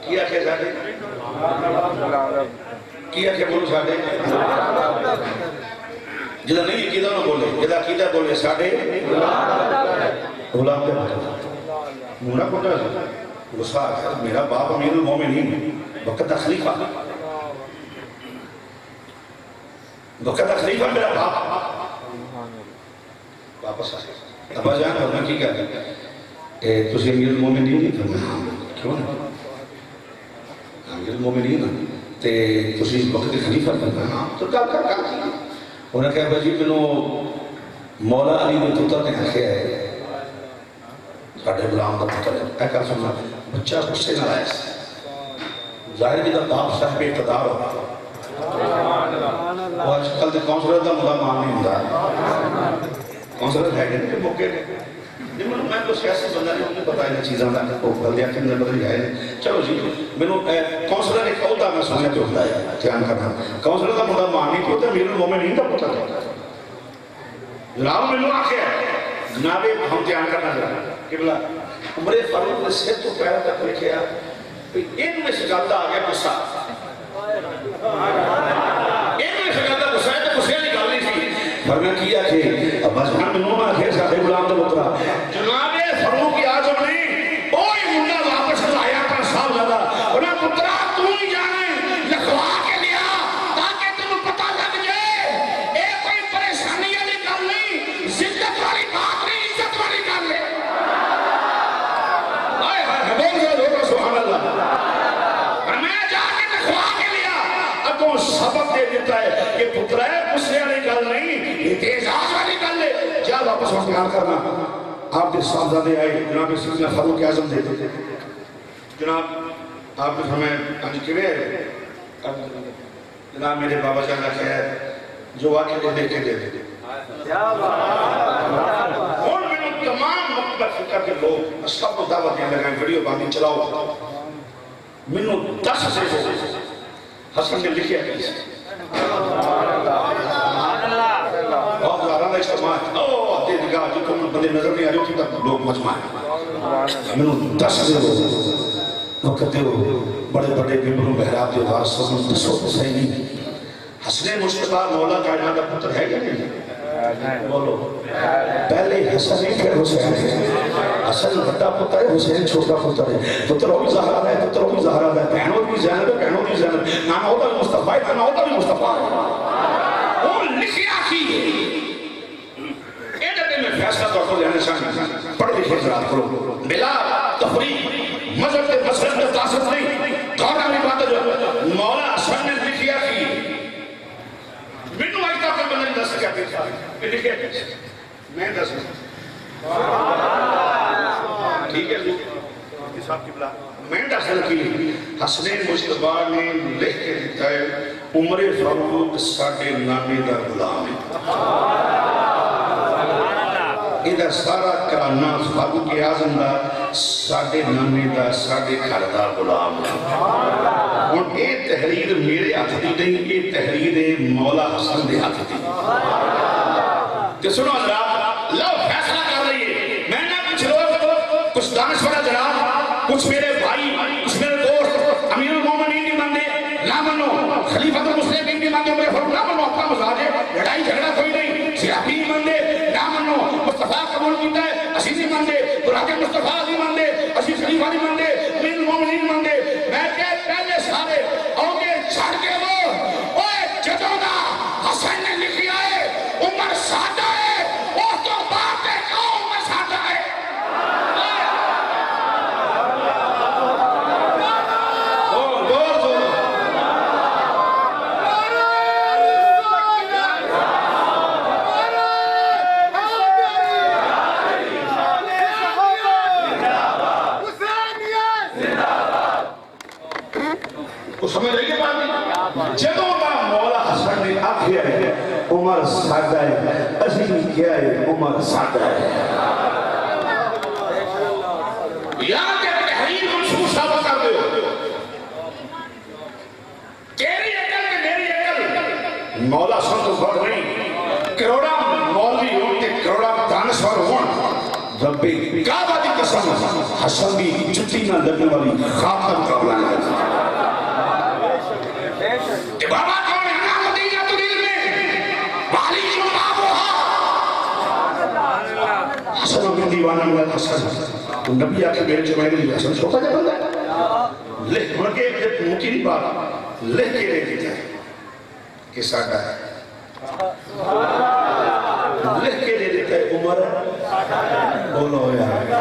[SPEAKER 1] کیا کہ ساڈے کیا کہ بولو ساڈے جدا نہیں کیدا نہ بولے جدا کیدا بولے ساڈے غلام دے پتر مونا پتر غصہ آتا ہے میرا باپ امیر المومنین وقت خلیفہ میرا باپ واپس آئے ابا جان فرما کی کہا تسی امیر المومنین نہیں فرما کیوں نہیں امیر المومنین تے تسی وقت خلیفہ فرما تو کیا کر انہوں نے کہا بجی منو مولا علی نے پتر نے آخیا ہے ساڑھے غلام کا پتر ہے اے کر سننا بچہ غصے نہ آئے ظاہر کی جب باپ صاحب اقتدار ہوگا وہ آج کل دے کونسلر دا مدہ مان نہیں ہوتا کونسلر ہے کہ موقع میں تو سیاسی بندہ نہیں انہیں پتا ہے چیزاں دا وہ بلدیا کے اندر بدل جائے چلو جی میں نے کونسلر ایک ہوتا میں سونے پہ ہوتا ہے دھیان کرنا کونسلر دا مدہ مان نہیں ہوتا میرے مومنین دا پتر ہے جناب میں لوگ آخر جناب ہم دھیان کرنا چاہتے قبلہ عمر فاروق نے سر تو پیر تک لکھیا ان میں سے جاتا آ گیا غصہ ان میں سے جاتا غصہ ہے تو غصہ نکالنی تھی فرمایا کیا کہ ابا جان میں نونا گھر ساڑھے غلام دا پترا جناب فاروق اعظم نے اوئی منڈا واپس لایا کر صاحب زیادہ انہاں پترا تو ہی جانے لکھوا کے لیا تاکہ تمہیں پتہ لگ جائے اے کوئی پریشانی والی گل نہیں زدت والی بات نہیں عزت والی گل ہے. سبحان اللہ میں جا کے لکھوا کے لیا اگوں سبق دے دیتا ہے کہ پترا ہے غصے والی گل نہیں اعتراض والی گل ہے جا واپس بیان کرنا. آپ کے صاحبزادے آئے جناب سیدنا فاروق اعظم دے دیتے جناب آپ نے ہمیں آج کیویں جناب میرے بابا جان کا خیر جو واقعی کو دیکھ کے دے دے اور میں نے تمام مقبر فکر کے لوگ سب کو دعوت دیا لگائیں ویڈیو باندھی چلاؤ میں نے 10 سے حسن نے لکھیا کی بہت زیادہ اجتماع دے دگاہ جو کم بندے نظر نہیں آ رہے تھی تک لوگ مجمع ہیں میں نے 10 سے وقت دے بڑے بڑے ممبروں بہراب دے وارثوں میں 10 صحیح نہیں حسن مصطفیٰ مولا کائنات کا پتر ہے کیا نہیں بولو پہلے حسن نہیں پھر حسین ہے حسن بڑا پتر ہے حسین چھوٹا پتر ہے پتروں بھی زہرا ہے پتروں بھی زہرا ہے بہنوں بھی زینب ہے بہنوں بھی زینب نانا ہوتا بھی مصطفیٰ ہے نانا ہوتا بھی مصطفیٰ ہے وہ لکھیا کی ایڈتے میں فیصلہ طور پر لینے چاہیے پڑھ لکھے ذرات کرو بلا تفریق مذہب کے مسئلہ میں تاثر نہیں دورہ میں بات جو مولا حسن نے لکھیا کی منو آئی تاکہ بندے دس کیا پیچھا کہ لکھے میں دس ٹھیک ہے میں دس کی حسن مصطفیٰ نے لکھ کے دیتا ہے عمر فاروق ساڑھے نامی دا غلام ہے ادھر سارا کرانا فاروق اعظم دا ساڑھے نامی دا ساڑھے کردہ غلام ہے اور یہ تحریر میرے ہاتھ دی نہیں یہ تحریر مولا حسن دے ہاتھ دی کہ سنو حضرات لو فیصلہ کر رہی ہے میں نے کچھ لوگ کچھ دانشورہ جناب کچھ میرے بھائی کچھ میرے دوست امیر المومنین نہیں ماندے نہ منو خلیفۃ المسلمین نہیں ماندے میرے فرق نہ منو اپنا مزاج ہے لڑائی جھگڑا کوئی نہیں سیاسی نہیں ماندے نہ منو مصطفیٰ قبول کیتا ہے اسی نہیں ماندے براک مصطفیٰ نہیں ماندے اسی خلیفہ نہیں ماندے امیر المومنین نہیں ماندے میں کہ پہلے سارے آگے چھڑ کے وہ اوے جدوں دا حسن نے لکھیا ہے عمر سادہ ہے وہ تو باپ ہے کہو عمر سادہ ہے سمجھ رہی ہے بات جدوں دا مولا حسن نے آکھیا ہے عمر سادہ ہے اسی نے کیا ہے عمر سادہ ہے یہاں کے تحریر منصوب ثابت کر دے تیری عقل کہ میری عقل مولا حسن تو بڑھ نہیں کروڑا مولوی ہوتے کروڑا دانشور ہون رب کعبہ دی قسم حسن دی جتی نہ لگنے والی خاتم کا بلانا ہے کہ بابا کون ہے انا مدینہ ترید میں والی جو بابوہا حسن اپنے دیوانہ میں حسن تو نبی آکے میرے جمعے کے لیے حسن چھوٹا جا بندہ ہے لکھ مرکے مکی نہیں بات لکھ کے لے دیتا ہے کہ ساڑھا ہے لکھ کے لے دیتا ہے عمر بولو یار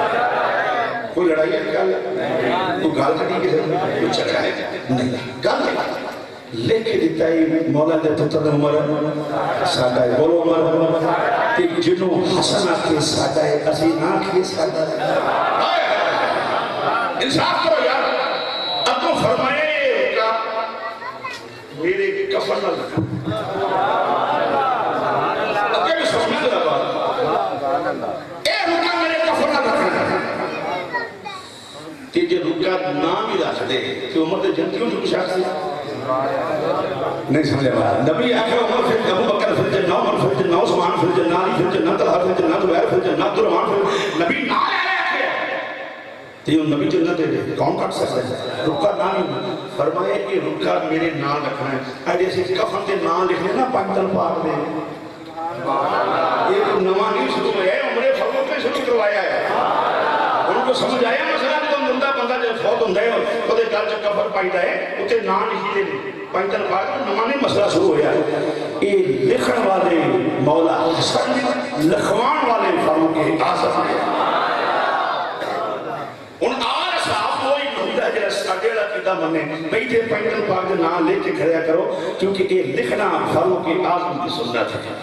[SPEAKER 1] کوئی لڑائی ہے کیا کوئی گال کٹی کے کوئی چکرہ ہے نہیں گال نہیں لے کے دیتا ہے مولا دے پتر عمر سادہ ہے بولو عمر کہ جنہوں حسن آکھے سادہ ہے اسی آنکھے سادہ ہے انصاف کرو یار اب تو فرمائے رکا میرے کفن نہ لکھا اب کیا بھی سمجھ دے رہا اے رکا میرے کفن نہ لکھا کہ جو رکا نام ہی رکھ دے کہ عمر دے جنتیوں جو کچھ آتا ہے نہیں سمجھے بات نبی آکھا عمر پھر ابو بکر پھر جنہ عمر پھر جنہ عثمان پھر جنہ علی پھر جنہ طلحہ پھر جنہ زبیر پھر جنہ عبدالرحمن پھر نبی نام لے آکھے تیوں نبی جنہ دے دے کون کٹ سکتے ہیں رکا نام ہی فرمائے کہ رکا میرے نام رکھنا ہے ایڈے سے کفن دے نام لکھنے نا پانچل پاک دے یہ تو نوہ نہیں شروع ہے عمر فاروق نے شروع کروایا ہے ان کو سمجھ آیا مسئلہ بھی تو مردہ بندہ جو فوت ہوں دے خود ایک گل چکا پر پائیتا ہے اتے نام لکھی دے پانچل پاک دے نوہ نہیں مسئلہ شروع ہویا ہے یہ لکھن والے مولا حسن لکھوان والے فاروق اعظم ہیں ان آر صاحب کوئی بندہ جیسا ساڑھے عقیدہ منے بیٹھے پینٹل پاک دے نام لے کے کھڑیا کرو کیونکہ یہ لکھنا فاروق اعظم کی سنت ہے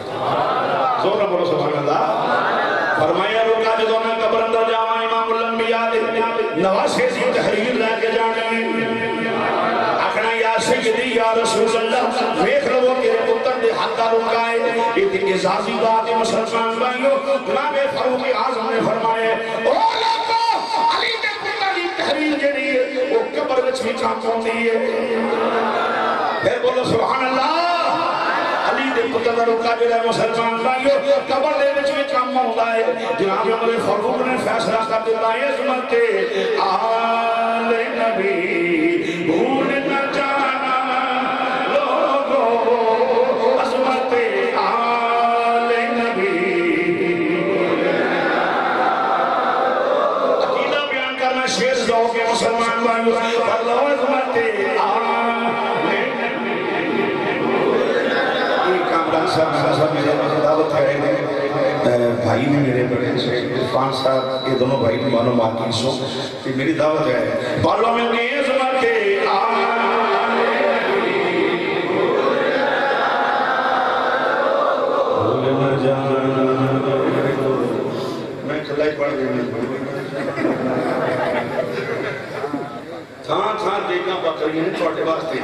[SPEAKER 1] زورہ بولو سبحان اللہ فرمایا رکا جو میں قبر اندر جاواں امام الانبیاء نواز سے تحریر لے کے جانے آخنا یا سیدی یا رسول اللہ دیکھ لو تیرے پتر دے ہاتھ رکائے یہ تھی اعزازی بات ہے مسلمان بھائیو جناب فاروق اعظم نے فرمایا او لوگو علی دے پتر دی تحریر جڑی ہے وہ قبر وچ بھی کام ہوندی ہے پھر بولو سبحان اللہ علی دے پتر دا رکا جڑا مسلمان بھائیو قبر دے وچ بھی کام ہوندا ہے جناب عمر فاروق نے فیصلہ کر دتا ہے عظمت آل نبی بھول نہ جانا لوگو عظمت آل نبی عقیدہ بیان کرنا شیر دو کے مسلمان بھائیو پر لو عظمت آل نبی یہ کامران صاحب میرے دعوت ہے بھائی نے میرے بڑے عرفان صاحب یہ دونوں بھائی نے معلوم آتی سو کہ میری دعوت ہے بالوں میں کی عظمت میں کلائی پڑھ گئی تھان تھان دیکھنا بکری ہیں چھوٹے واسطے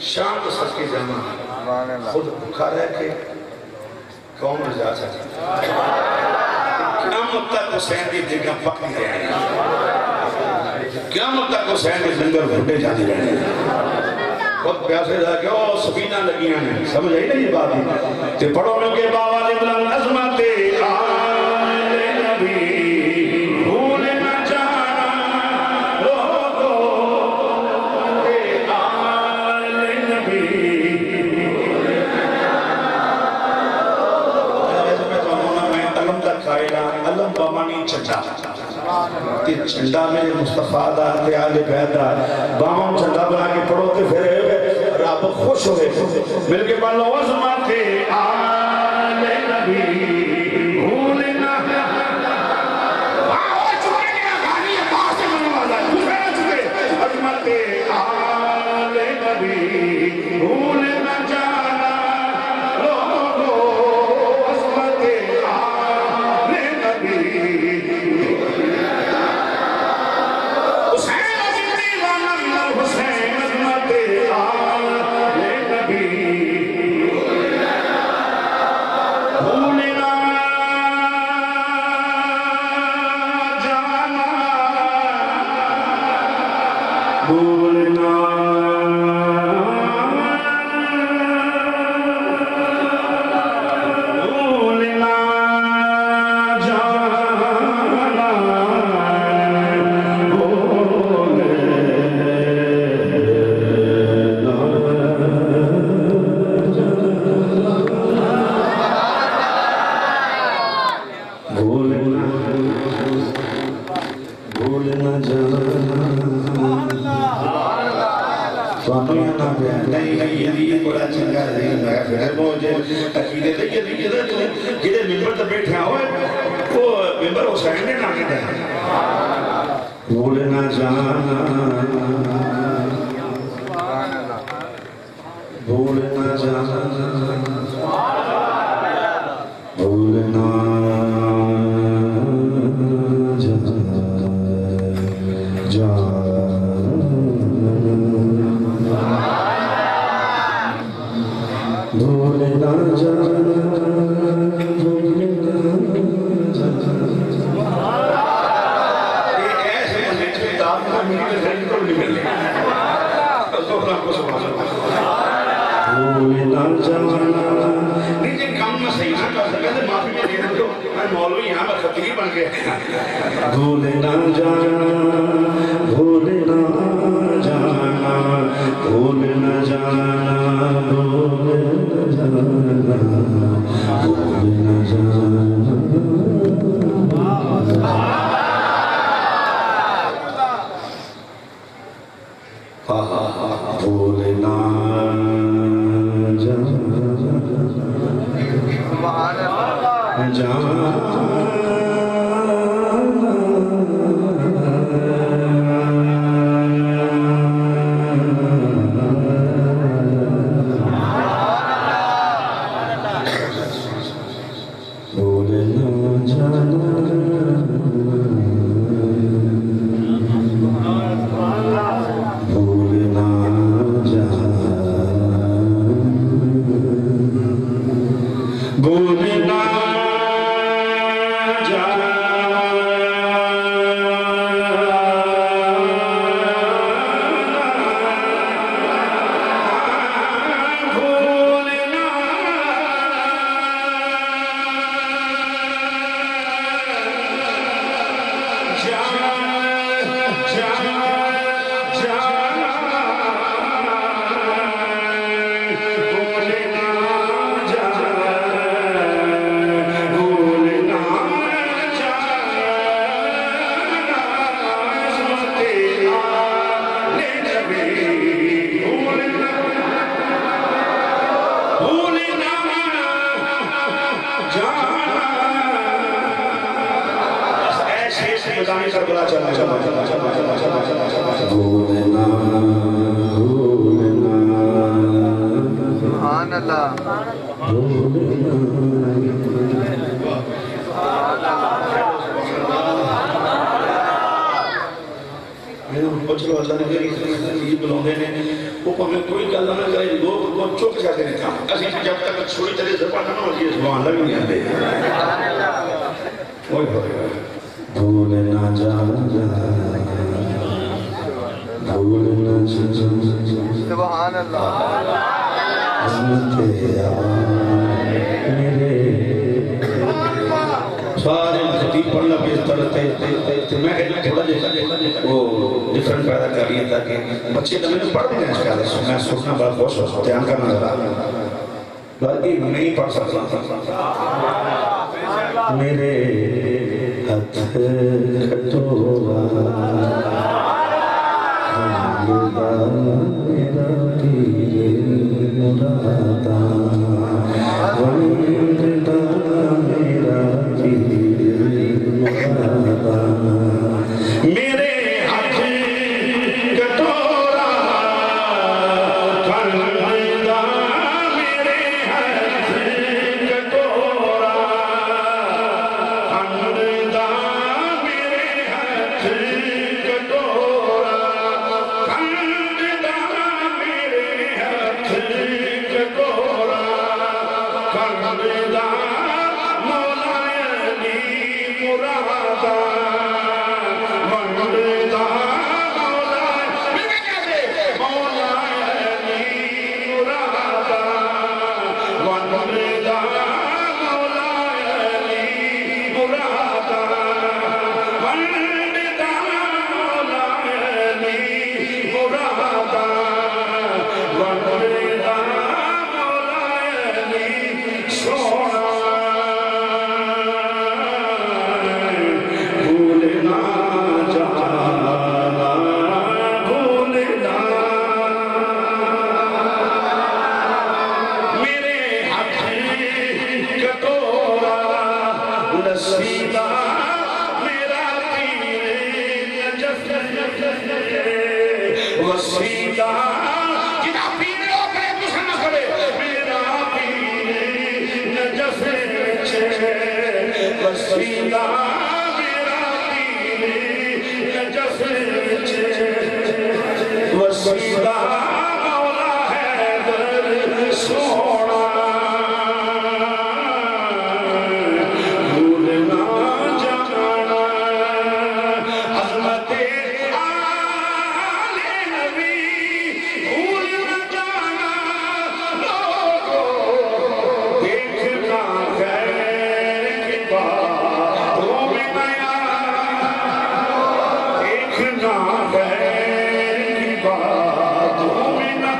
[SPEAKER 1] شان تو سچ کی جمع خود بھوکا رہ کے قوم رجا سکتا قیامت تک حسین کی جگہ پکی رہے قیامت تک حسین کے زنگر گھنٹے جاتی رہے خود پیاسے رہا کہ او سبینہ لگیاں ہیں سمجھ آئی نا یہ بات ہے کہ پڑھو میں کے باوالِ بلند عظمت آل نبی بھول نہ جانا لوگو آل نبی میں علم تک کھائیلا علم بامانی چچا کہ چنڈا میں مصطفیٰ دا خیال پیدا باہم چنڈا بنا کے پڑھو تے پھر رب خوش ہوئے مل کے پڑھ لو عظمت آل نبی بھول نہ عظمت آل نبی بھول نہ جانا لوگو عظمت آل نبی جیدے ممبر تا بیٹھے ہوئے وہ ممبر حسین نے نہ کہتے ہیں بھول نہ جانا بھول نہ جانا بھول نہ مولوی یہاں پر خطیب بن گئے بھول نہ جانا بھول نہ جانا بھول نہ جانا بھول نہ جانا بھول نہ جانا بھول نہ کربلا چلنا
[SPEAKER 3] بھولنا بھولنا
[SPEAKER 2] سبحان اللہ
[SPEAKER 1] چلو اللہ نے میری بلاؤں نے وہ پہلے کوئی گل نہ کرے لوگ چپ جاتے ہیں کام اسی جب تک چھوڑی چلے زبان نہ ہو یہ سبحان اللہ بھی نہیں آتے
[SPEAKER 3] بھولنا جانا بھولنا
[SPEAKER 2] سبحان اللہ
[SPEAKER 3] عظمت میرے
[SPEAKER 1] سارے خطیب پڑھنا بہتر ہے میں تھوڑا جیسا وہ ڈیفرنٹ پیدا کر رہی ہے تاکہ بچے تو میں پڑھ دیں اس کا میں سوچنا بڑا خوش ہو دھیان کرنا ذرا باقی نہیں پڑھ سکتا
[SPEAKER 3] میرے ہاتھ کٹورا میرا پیر مرادا وندہ میرا پیر مرادا
[SPEAKER 1] میرے ہاتھ کٹورا کھندا میرے ہاتھ کٹورا کھندا میرے ہاتھ کٹورا کھندا میرے ہاتھ کٹورا کھندا مولا علی مرادا وندہ مولا مولا علی مرادا وندہ مولا علی مرادا وندہ مولا علی مرادا وندہ مولا علی سونا بھولنا جانا بھولنا میرے ہاتھ کٹورا نصیدہ میرا پیر نجف وسیدہ جنا پیر ہو کرے دوسرا نہ کرے میرا پیر نجف وسیدہ میرا پیر نجف وسیدہ مولا حیدر سونا بھولنا جانا عظمت آل نبی بھولنا جانا لوگوں دیکھنا خیر کی باتوں میں نیا دیکھنا خیر کی باتوں میں نیا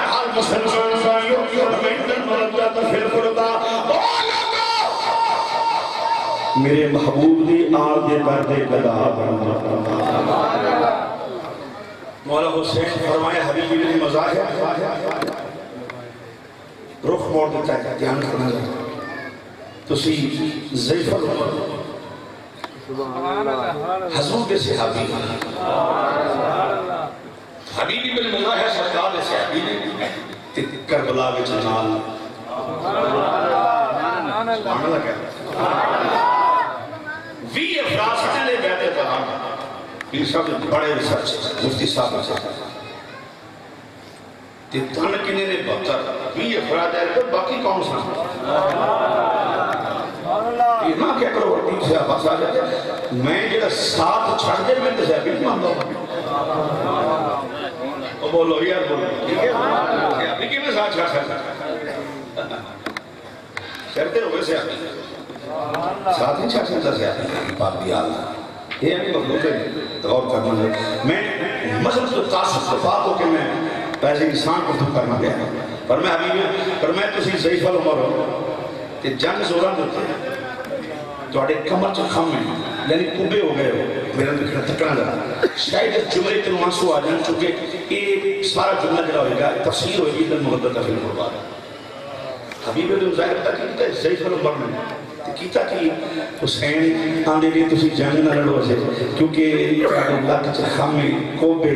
[SPEAKER 1] حال مسلمان بھائیوں ہمیں اندر مرد جاتا پھر قربا میرے محبوب دی آل دے دردے گدا بنا مولا حسین فرمائے حبیبی نے مظاہر رخ موڑ دیتا ہے دھیان کرنا ہے تسی ضعیف حضور کے صحابی حبیبی بن مظاہر سرکار کے صحابی نے کربلا کے جنال سبحان اللہ کہتا وی افراد سچلے بیعت قرآن یہ سب بڑے ریسرچ مفتی صاحب سے تن کنے نے بہتر وی افراد ہے تو باقی کون سا یہ نہ کیا کرو وقتی سے آباس آ جاتے میں جڑا ساتھ چھڑ دے میں تو زیادہ نہیں مانتا ہوں وہ بولو یار بولو ٹھیک ہے آپ کی میں ساتھ چھڑ سکتا کرتے ہوئے سے آتی ساتھ ہی چھڑ سکتا سے آتی بات بھی آتا یہ ہمیں مخلوق ہے غور کرنا ہے میں مذہب تو تاثر دفاع ہو کہ میں پیسے انسان کو تو کرنا گیا پر میں حبیب پر میں تسی ضعیف العمر ہوں کہ جنگ زوران ہوتے ہیں تو آڑے کمر چا خم میں یعنی کبے ہو گئے ہو میرا دکھنا تکڑا جا شاید جمعی تن وانسو آ جان چونکہ یہ سارا جملہ جڑا ہوئے گا تفسیر ہوئے گی دن مغدر تفیل قربان حبیب علیہ ظاہر تک ہے ضعیف العمر میں کیتا کہ حسین آندے نے تسی جنگ نہ لڑو سے کیونکہ لک خامے کوبے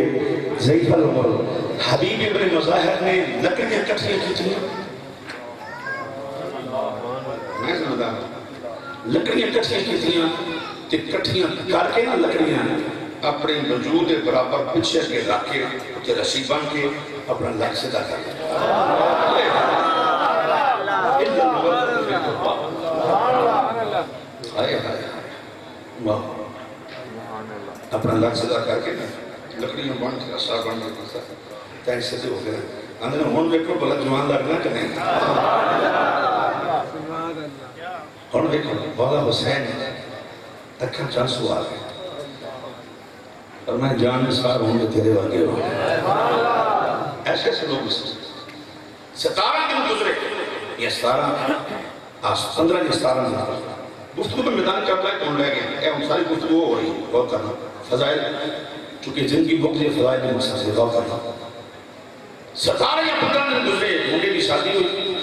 [SPEAKER 1] ضعیف العمر حبیب ابن مظاہر نے لکڑیاں کٹھیاں کی تھیں میں سمجھا لکڑیاں کٹھیاں کی تھیں تے کٹھیاں کر کے نہ لکڑیاں اپنے وجود برابر پیچھے کے رکھ کے تے رسی بن کے اپنا لک سیدھا کر اپنا لک سیدھا کر کے لکڑیاں بن کے رسا بن کے تین سیدھے ہو گئے اندر ہون دیکھو بلا جوان لگنا کہ نہیں ہون دیکھو مولا حسین اکھاں چانسو آ گئے اور میں جان نثار ہوں گے تیرے واقعے ہوں ایسے ایسے لوگ ستارہ دن گزرے یہ ستارہ 15 یا 17 دن گفتگو میں میدان کرتا ہے کون لے گئے اے ہم ساری گفتگو ہو رہی غور کرنا فضائل چونکہ زندگی بکلی فضائل کے مقصد سے غور کرنا 17 یا 15 دن گزرے منڈے کی شادی ہوئی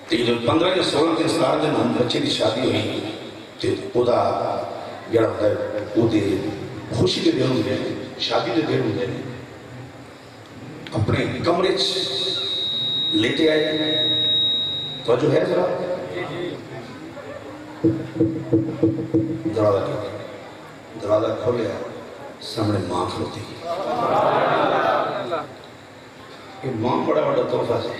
[SPEAKER 1] تو 15 یا 16 دن 17 دن ہم بچے کی شادی ہوئی تو خدا جڑا ہوتا ہے وہ دے خوشی دے دن ہوئے شادی دے دن ہوئے اپنے کمرے لیتے آئے توجہ ہے ذرا دروازہ کھولیا سامنے ماں کھلوتی یہ ماں بڑا بڑا تحفہ سے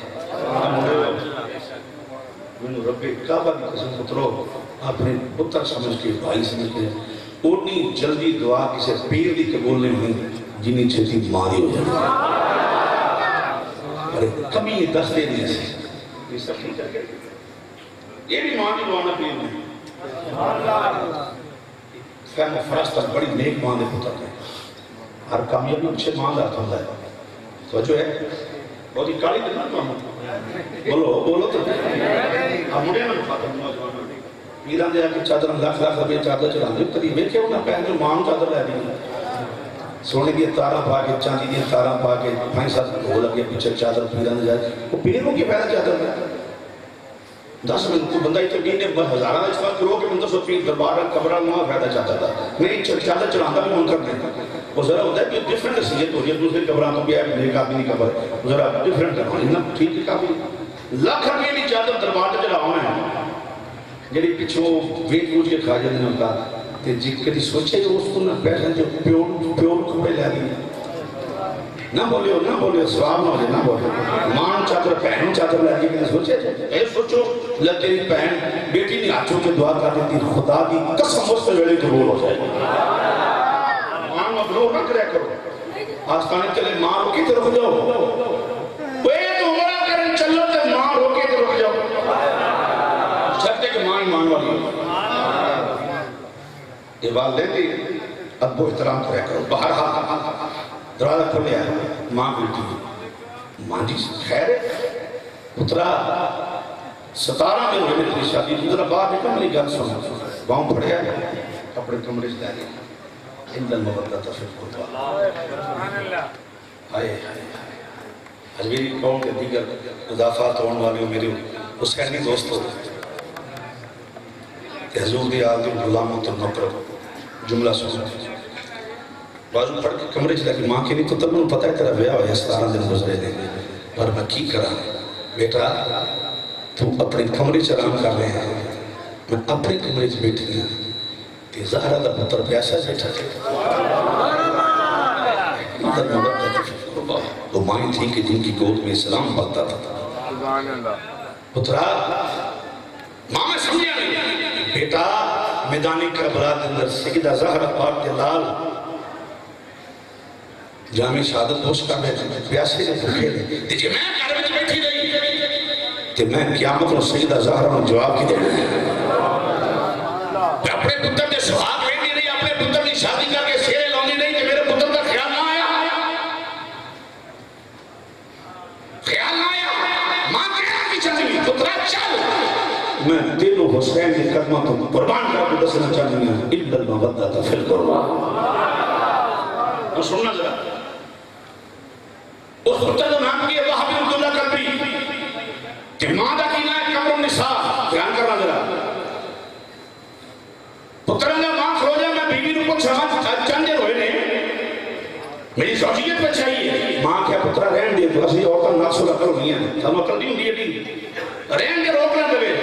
[SPEAKER 1] میں رب کعبہ کی قسم پترو اپنے پتر سمجھ کے بھائی سمجھ کے اتنی جلدی دعا کسی پیر دی قبول نہیں ہوئی جنہیں چھتی ماری ہو جائے ارے کمی دس دے دیا سے یہ سب نہیں کر گئے یہ بھی ماں کی دعانا پیر نہیں فہم و فرستہ بڑی نیک ماں دے پتر ہے ہر کامیابی اچھے ماں دا ہوتا ہے توجہ ہے بہت ہی کالی دن نہ بولو تو مڑے میں خاتم نوجوان پیران دے آکے چادر لاکھ ربے چادر چڑھانے کبھی ویکھے ہونا پہن جو ماں چادر لے دی سونے دی تارا پا کے چاندی دی تارا پا کے بھائی ساتھ ہو لگے پیچھے چادر پیران دے جائے وہ پیروں کی پہلا چادر ہے 10 منٹ کو بندہ اتنے نے ہزارہ اس وقت کرو کہ منتر سو پیر دربار قبرہ نوہ فیدہ چاہتا تھا میں ایک چادر چڑھاندہ بھی من کرنے وہ ذرا ہوتا ہے کہ ڈیفرنٹ حسیت ہو رہی ہے دوسرے قبرہ تو بھی ہے نیک آدمی قبر وہ ذرا ڈیفرنٹ کرنا ہے ٹھیک ہے کافی لاکھ روپے کی چادر دربار تے چڑھاؤں ہے جڑی پچھو ویٹ پوچھ کے کھا جانے ہوتا تے جی کدی سوچے کہ اس کو نہ پیسے جو پیور کھپے لے دی نہ بولیو سواب نہ ہوئے نہ بولیو مان چادر پہن چادر لے دی کدی سوچے اے سوچو لگے پہن بیٹی نے آچوں کے دعا کر دیتی خدا دی قسم اس سے ویلے قبول ہو جائے مان مبلوغ نہ کرے کرو آستانے چلے ماں روکی تے رک جاؤ وہ تو عمرہ کرن چلو تے ماں روکی تے رک جاؤ چھتے کہ ماں ایمان والی یہ بات لے دی ابو احترام کرے کرو باہر دروازہ کھولے آئے ماں بیٹی ماں جی خیر پترا 17 دن ہوئے تیری شادی ذرا باہر نکل میری گل سن باؤں پڑے آئے اپنے کمرے سے دے ان دل مبدت فی القرآن آئے آج میری قوم کے دیگر مضافات ہونے والی میرے حسینی دوستوں حضور دی آدم غلاموں تو نوکر جملہ سن بازو پڑھ کے کمرے چلا کہ ماں کے نہیں تو تب انہوں پتہ ہے تیرا بیاہ ہویا 17 دن گزرے دے پر میں کی کرا بیٹا تو اپنے کمرے چرام کر رہے ہیں میں اپنے کمرے چ بیٹھی ہوں کہ زہرہ دا پتر پیاسا بیٹھا تھے وہ مائیں تھی کہ جن کی گود میں اسلام پڑتا تھا پترا ماں میں سمجھا نہیں بیٹا میدانی کربلا کے اندر سیدہ زہرہ پاک کے لال جامع شہادت دوش کا بیٹھے پیاسے سے بھوکے لے تجھے میں گھر میں بیٹھی رہی کہ میں قیامت اور سیدہ زہرہ میں جواب کی دے رہی میں اپنے پتر کے سہاگ میں نہیں رہی اپنے پتر کی شادی کر کے سیرے لونی نہیں کہ میرے پتر کا خیال نہ آیا ماں کہا کی چلی پترہ چل میں دل و حسین کے قدمہ تو قربان کر کے دسنا چاہنی ہوں اِلَّا الْمَوَدَّةَ فِي الْقُرْبَانِ اور سننا ذرا اس پتر کا نام کیا وحبی عبداللہ قلبی کہ ماں دا کینا ہے قبر النساء دھیان کرنا ذرا میری زوجیت پہ چاہیے. ماں کیا پترا رہن دے تو اسی عورتاں نقص لکل ہوئی ہیں سب عقل نہیں ہوندی ایڈی رہن دے روک نہ دے.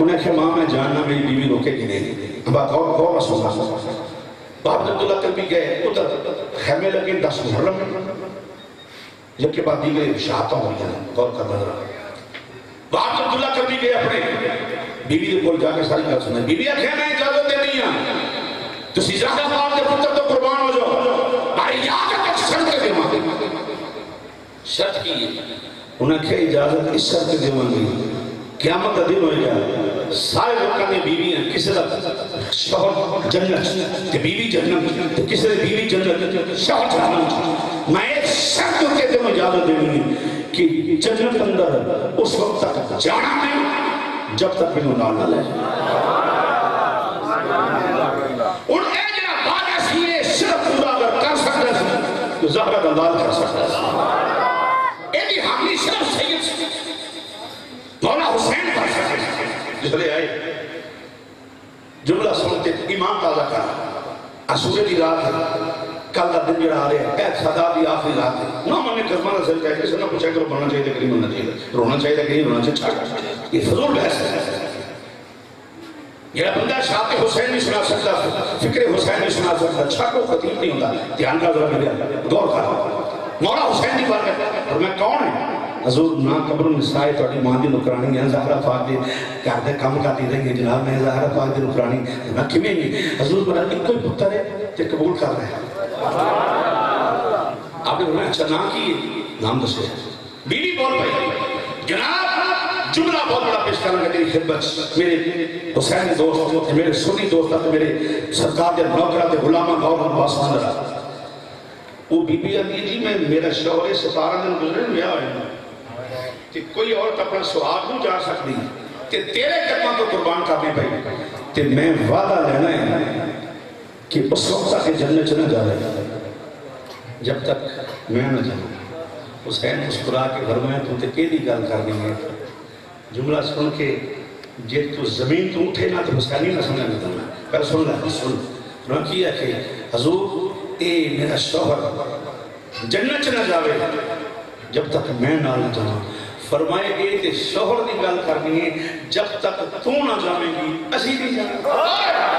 [SPEAKER 1] انہیں کہا ماں میں جاننا میری بیوی روکے کی نہیں. ابا غور سننا. باب عبداللہ کبھی گئے ادھر خیمے لگے 10 محرم جب کے بعد دیگر شہادتیں ہوئی ہیں. غور کر رہا باب عبداللہ کبھی گئے اپنے بیوی کے بول جا کے ساری بات سنیں. بیوی کہنا اجازت دے نہیں ہے تو زہرا پاک دے پتر تو قربان ہو جاؤ بھائی یاد تک شرط دے مانگے. شرط کی انہیں کہ اجازت اس شرط دے مانگے قیامت کا دن ہوئے گا سارے لوگوں نے بیوی ہیں کسی دا شوہر جنت تے بیوی جنت تے کسی دے بیوی جنت شوہر جنت. میں ایک شرط کے دے میں اجازت دے گی کہ جنت اندر اس وقت تک جانا نہیں جب تک بھی نال نہ لے. اور اے جنا بعد ایسی یہ صرف پورا اگر کر سکتا ہے تو زہرہ کا لال کر سکتا ہے. اے دی حامی صرف سید مولا حسین کر سکتا ہے. جس لئے آئے جملہ سنتے ایمان تازہ کر اسورے دی رات ہے کل کا دن جڑا آ رہے ہیں اے صدا دی آخری رات ہے. نہ من نے قسمہ نظر چاہیے کسی نہ پوچھا کرو بڑھنا چاہیے کہ نہیں بڑھنا چاہیے رونا چاہیے کہ نہیں رونا چاہیے چھاڑ. یہ فضول بحث ہے. یہ بندہ شاعت حسین نہیں سنا سکتا فکر حسین نہیں سنا سکتا اچھا کو خطیب نہیں ہوتا. دھیان کا ذرا میرے غور کر مولا حسین نہیں بات ہے اور میں کون ہے حضور نا قبر نسائے توڑی ماں دی نکرانی ہے زہرہ پاک دے کر دے کم کاتی رہی ہے جناب میں زہرہ پاک دے نکرانی میں کمیں نہیں حضور بنا ایک کوئی پتر ہے تے قبول کر رہے ہیں. آپ نے بولا اچھا نا کی نام دسے بیوی بول بھائی جناب جملہ بہت بڑا پیش کرنا ہے تیری خدمت میرے حسین دوست میرے سنی دوست میرے سرکار دے نوکرہ دے غلامہ گور عباس مندرہ. وہ بی بی آتی جی میں میرا شوہر 17 دن گزرے میں آئے کہ کوئی عورت اپنا سراغ نہیں جا سکتی کہ تیرے قدموں کو قربان کرنے پائی کہ میں وعدہ لینا ہے کہ اس وقت تک جنت نہ جا رہے جب تک میں نہ جاؤں. حسین مسکرا کے فرمایا تو تے کیڑی گل کرنی ہے. جملہ سن کے جے تو زمین تو اٹھے نہ تو حسینی نہ سمجھا نہ کرنا. پہلے سن لے سن نہ کیا کہ حضور اے میرا شوہر جنت نہ جاوے جب تک میں نہ جاؤں. فرمائے اے تے شوہر دی گل کرنی ہے جب تک تو نہ جاویں گی اسی نہیں جانا.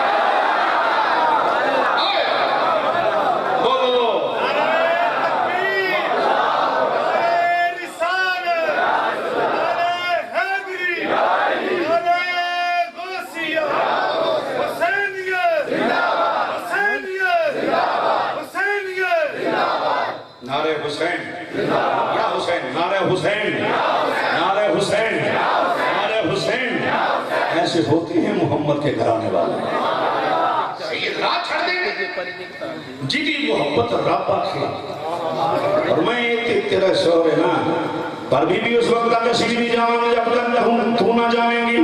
[SPEAKER 1] نعرہ حسین یا حسین نعرہ حسین نعرہ حسین نعرہ حسین ایسے ہوتے ہیں محمد کے گھرانے والے. سید رات چھڑ دیں جی محبت رابطہ کھے اور میں تیرا شوہر ہے نا پر بھی اس وقت تک اسی نہیں جاؤں جب تک تو نہ جائیں گی.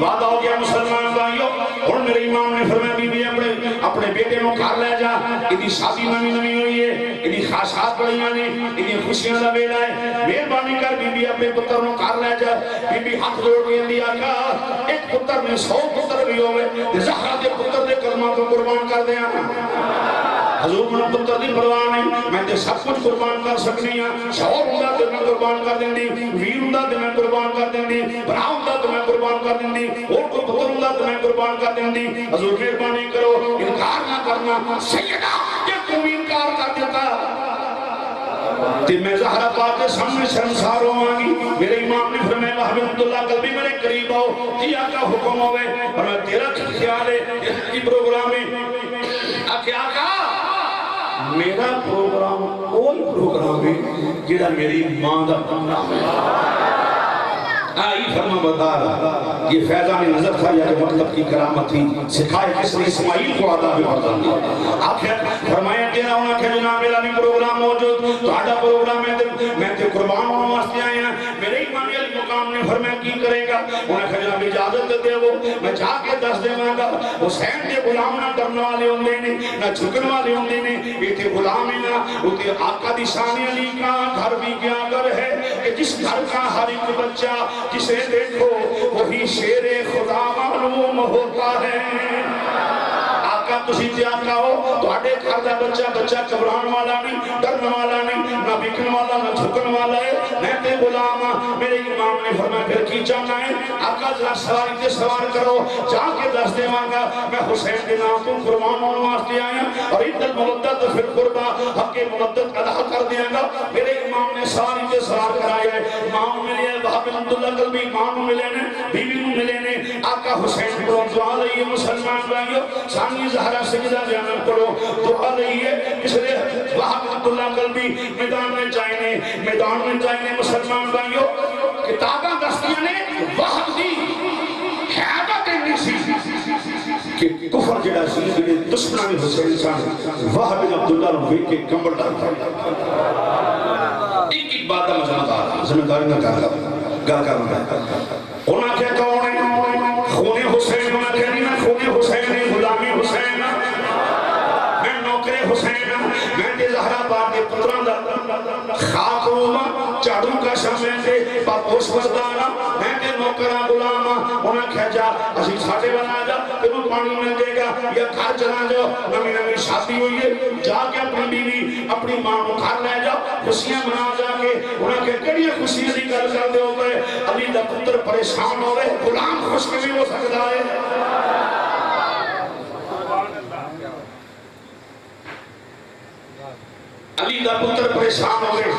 [SPEAKER 1] وعدہ ہو گیا مسلمان بھائیو. اور میرے امام نے فرمایا بی بی اپنے بیٹے نو گھر لے جا ادھی شادی نوی ہوئی ہے ادھی خاصات بڑیاں نے ادھی خوشیاں دا ویلا ہے مہربانی کر بی بی اپنے پتر نو گھر لے جا. بی بی ہاتھ جوڑ کے اندی آقا ایک پتر میں 100 پتر بھی ہوئے زہرا دے پتر دے کلمہ کو قربان کر دیا. حضور میں پتر دی پرواہ نہیں میں تے سب کچھ قربان کر سکنی ہاں. شوہر ہوندا تے میں قربان کر دیندی ویر ہوندا تے میں قربان کر دیندی بھرا ہوندا تے میں قربان کر دیندی اور کوئی پتر ہوندا تے میں قربان کر دیندی. حضور مہربانی کرو انکار نہ کرنا. سیدہ یہ تم انکار کر دیتا تے میں زہرا پاک کے سامنے شرمسار ہوانگی. میرے امام نے فرمایا وہب عبداللہ قلبی میرے قریب آؤ جی آقا حکم ہوئے اور میں تیرا خیال ہے کی پروگرام ہے آقا میرا پروگرام کوئی پروگرام ہے جڑا میری ماں دا پروگرام ہے. آئی فرما بتا رہا یہ فیضان نظر تھا یا مطلب کی کرامت تھی سکھائے کس نے اسماعیل کو آداب بردان دیا. آخر فرمایا تیرا ہونا کہ جناب میرا بھی پروگرام موجود تو آڈا پروگرام ہے میں تے قربان ہونا واسطے آئے ہیں. میرے امام علی مقام نے فرمایا کی کرے گا انہیں کہ جناب اجازت دے وہ میں جا کے دس دے گا. حسین کے غلام نہ کرنے والے ہوندے نے نہ جھکن والے ہوندے نے یہ تے غلام ہی نہ وہ تے آقا دی شان علی کا گھر بھی کیا گھر ہے کہ جس گھر کا ہر ایک بچہ جسے دیکھو وہی شیر خدا معلوم ہوتا ہے. آقا تسی تے آقا ہو تو آڈے گھر دا بچہ قبران والا نہیں ڈرن ٹھکن والا نہ جھکن والا ہے، میں تے غلام ہاں۔ میرے امام نے فرمایا پھر کی چاہنا ہے؟ آقا ذرا سواری تے سوار کرو، جا کے دس دے مانگا میں حسین کے نام تو قربان ہونے واسطے آیا اور عدت مردد فی القربہ حق مردد ادا کر دیا گا۔ میرے امام نے سواری تے سوار کرایا ہے، امام ملے ہیں وہاں بن عبداللہ قلبی، امام ملے نے بیوی ملے نے، آقا حسین کو دعا لئیے مسلمان بھائیو، ثانی زہرہ سجدہ بیان کرو، دعا لئیے، اس لئے وہاں بن عبداللہ قلبی میدان میں جائنے مسلمان بھائیو، کتابہ دستیاں نے وہاں دی حیبت نیسی کہ کفر جڑا سی جڑے دشمنان حسین سان وہاں بن عبداللہ رفیق کے کمبل ڈالتا ایک بات زمینداری نہ کرنا ہونا کیا کون ہے؟ خون حسین ہونا کیا نہیں، میں خون حسین ہے، غلامی حسین میں نوکر حسین میں تے زہرہ بار کے پتران دا خاک روما چاڑوں کا شامل دے پاپوش بردانا میں تے نوکرہ غلاما ہونا کیا جا اسی ساٹے بنا جا تینوں پانی مل دے گا یا گھر چلا جاؤ، نمی شادی ہوئی ہے، جا کے اپنی بیوی اپنی ماں کو گھر لے جاؤ، خوشیاں منا جا کے ہونا کہ کڑیاں خوشیاں دی گل کر دے ہوتا ہے۔ علی دا پتر پریشان ہو رہے، غلام خوش کے بھی ہو سکتا ہے۔ علی دا پتر پریشان ہو گئے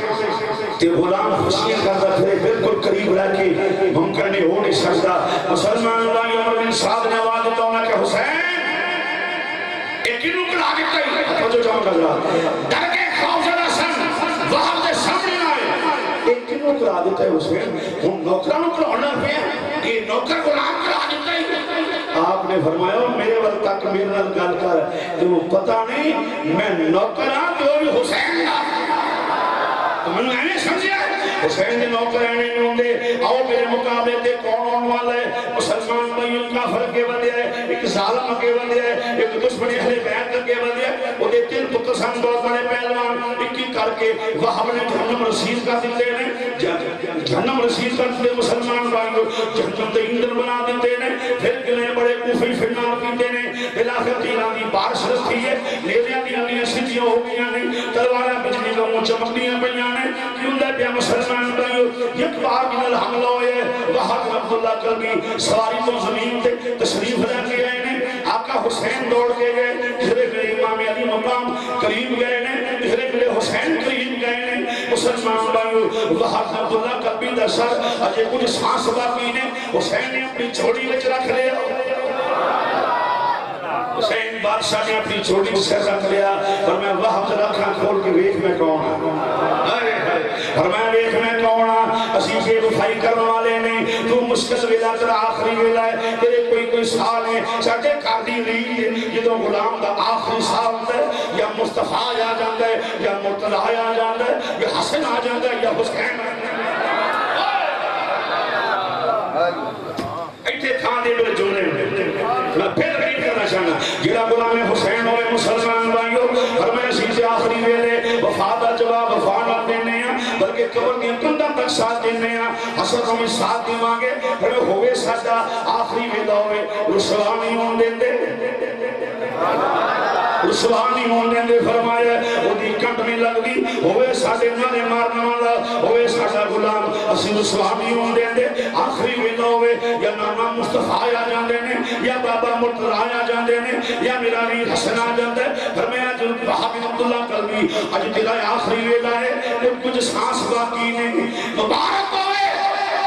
[SPEAKER 1] تے غلام خوشیاں کرتا پھر بالکل قریب رہ کے ممکن نہیں ہو نہیں سکتا۔ مسلمان اللہ عمر بن سعد نے آواز دیتا ہونا کہ حسین ایک ہی نکل آگے کئی توجہ جاؤں گا ڈر کے خوف زدہ سن وہاں دے سامنے آئے ایک ہی نکل آگے کئی حسین ہم نوکر ہونا پہ یہ نوکر غلام کر آگے کئی آپ نے فرمایا میرے وقت تک میرے نال گل کر تو وہ پتہ نہیں میں نوکر ہاں تو بھی حسین دا تو میں نے سمجھا حسین دے نوکر آنے نہیں ہوں دے آؤ میرے مقابلے دے کون ہونے والا ہے؟ مسلمان بھائیوں کا فرق کے بندے ہے، ایک ظالم کے بندے ہے، ایک دشمنی اہل بیت کے بندے ہے، وہ دے تین پتر سن بہت بڑے پہلوان ایک ہی کر کے وہاں نے جہنم رسید کا دیتے ہیں، جہنم رسید کا دیتے مسلمان بھائیوں جہنم دے ایندھن بنا دیتے ہیں، پھر گلے بڑے کوفی فرنار پیتے ہیں، بلاخر تیران دی بارش رکھی ہے، لیلیاں دی انہیں سیدھیاں ہو گیا نہیں، تلوارہ بجلی کا منہ چمکدیاں پڑیاں نے، کیوں دے پیا مسلمان بھائیوں یک بار بنال حملہ ہوئے وہاں عبداللہ قلبی سواری تو زمین تے تشریف لے کے آئے نے، آقا حسین دوڑ کے گئے، دھرے میرے امام علی مقام قریب گئے نے، دھرے میرے حسین قریب گئے نے، مسلمان بھائیوں وہاں عبداللہ قلبی دا سر اجے کچھ سانس باقی نے، حسین نے اپنی چھوڑی وچ رکھ لیا، حسین بادشاہ نے اپنی چھوٹی سے رکھ لیا اور میں وہاں سے رکھا کھول کے ویک میں کون اور میں ویک میں کون اسی کے وفائی کرنے والے نہیں تو مشکل ویلا تر آخری ویلا ہے تیرے کوئی سال ہے چاہتے کاردی نہیں ہے یہ تو غلام دا آخری سال ہوتا ہے یا مصطفیٰ آ جاندہ ہے یا مرتضیٰ آ جاندہ ہے یا حسن آ جاندہ ہے یا حسین ایٹھے تھا دے میرے جونے میں پھر رہی کرنا چاہنا جیرا غلام حسین ہوئے مسلمان بھائیوں اور میں اسی سے آخری ویلے وفادہ جواب وفادہ دینے ہیں بلکہ قبر کی کندہ تک ساتھ دینے ہیں حسن ہمیں ساتھ دی مانگے پھر ہوئے ساتھا آخری ویلہ ہوئے رسوانی ہون دیندے رسوانی ہون دیندے فرمایا وہ دی کنٹ میں لگ دی ہوئے ساتھے نانے مارنے والا ہوئے ساتھا غلام اسی رسوانی ہون دیندے آخری ویلہ ہوئے یا نانا مصطفیٰ آیا جاندے نے یا بابا مرتضیٰ آیا جاندے نے یا میرا ویر حسن آ جاندے فرمایا جو وہاں بن عبداللہ قلبی اج تیرا آخری ویلہ ہے کچھ سانس باقی نہیں مبارک ہوئے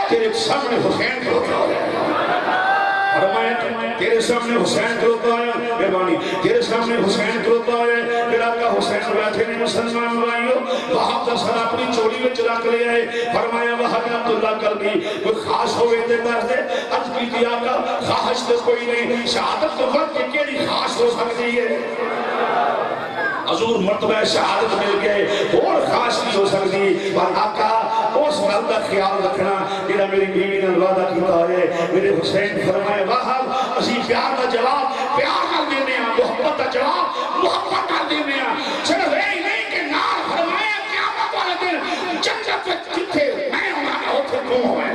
[SPEAKER 1] تیرے سامنے حسین کو ہوئے فرمایا تیرے سامنے حسین کروتا ہے مہربانی تیرے سامنے حسین کروتا ہے میرا کا حسین بیٹھے نے مسلمان بھائیوں وہاں کا سر اپنی چوڑی میں رکھ لیا ہے فرمایا وہاں عبداللہ قلبی کوئی خاص ہوئے دے درد ہے اج کی دیا کا خواہش تو کوئی نہیں شہادت تو وقت کی کیڑی خاص ہو سکتی ہے حضور مرتبہ شہادت مل گئے اور خاص نہیں ہو سکتی اور آقا اس گل کا خیال رکھنا جڑا میری بیوی نے وعدہ کیتا ہے میرے حسین فرمائے واہ اسی پیار کا جواب پیار کر دینے ہیں محبت کا جواب محبت کر دینے ہیں صرف یہ نہیں کہ نار فرمایا قیامت والے دن جنت جتھے میں ہوں اوتھے تو ہوئے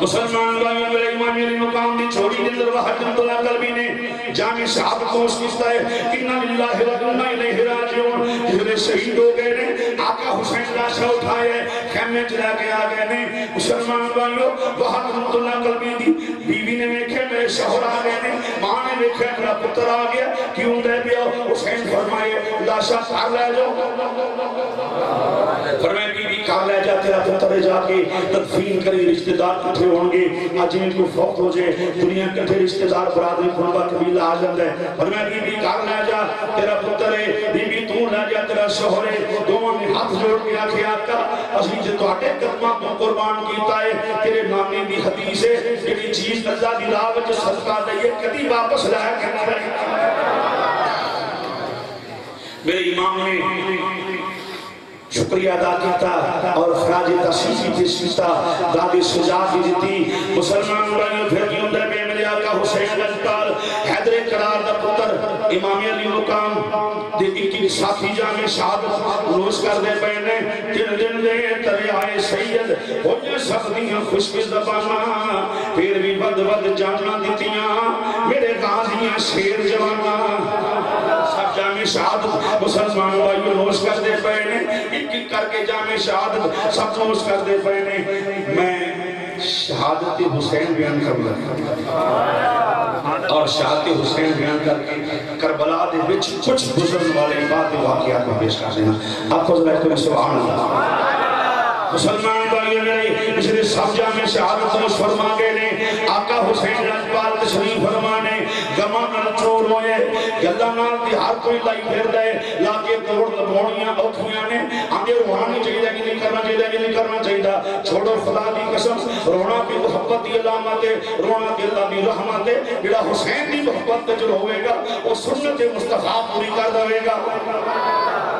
[SPEAKER 1] مسلمان بھائیوں میرے امام علی مقام دی چھوڑی دے در وحد عبداللہ قلبی نے جامع صاحب کو اس کستا ہے انہا للہ و انہا الیہ راجعون جہرے شہید ہو گئے نے سے اٹھائے خیمے چلا کے آ گئے نے مسلمان بھائیو وہاں رحمت اللہ قلبی دی بیوی نے دیکھے میرے شوہر آ گئے نے ماں نے دیکھا میرا پتر آ گیا کیوں دے پیا حسین فرمائے لاشا کار لے جاؤ فرمائے بی بی کار لے جا تیرا پتر جا کے تدفین کری رشتہ دار کٹھے ہوں گے آج ان کو فوت ہو جائے دنیا کٹھے رشتہ دار برادری قربہ قبیلہ آ جاندے فرمائے بی بی کار لے جا تیرا پتر ہے بی بی تو لے جا تیرا شوہر ہے دونوں نے ہاتھ جوڑ کے آکھے آقا اسی جو تواڈے قدماں تو قربان کیتا ہے تیرے نانے دی حدیث ہے جڑی چیز اللہ دی راہ وچ صدقہ دئیے کبھی واپس لایا کرنا رہے میرے امام نے شکریہ ادا کیتا اور خراج تحسین پیش کیتا دادی سجاد بھی دیتی مسلمان بھائیوں پھر کیوں دے بے میرے آقا حسین لجپال حیدر قرار دا پتر امام علی مقام دے کی ساتھی جامع شہادت روز کر دے پہنے جن دن دے ترے آئے سید ہونے سخدیاں خوشکی زبانہ پھر بھی بد بد جانا دیتیاں میرے غازیاں شیر جوانا سب جامع شہادت مسلمان بھائیوں روز کر دے پہنے ایک کر کے جامع شہادت سب روز کر دے پہنے میں شہادت حسین بیان کر لگا اور شہادت حسین بیان کر کے کربلا دے وچ کچھ گزرن والے باتیں واقعات میں پیش کر دینا آپ کو ذرا کوئی سبحان اللہ مسلمان بھائیوں میرے اسے سب جامع شہادت روز فرما گئے نے آقا حسین لجپال تشریف فرمانے گمان نہ چور ہوئے گلہ نال دی ہر کوئی لائی پھر دے لاکے توڑ لبوڑیاں اوکھیاں نے آنگے روحانی چاہیے کہ نہیں کرنا چاہیے کہ نہیں کرنا چاہیے چھوڑو خدا دی قسم رونا بھی محبت دی علامت ہے رونا دی اللہ دی رحمت ہے بڑا حسین دی محبت جو ہوئے گا وہ سنت مصطفیٰ پوری کر دوئے گا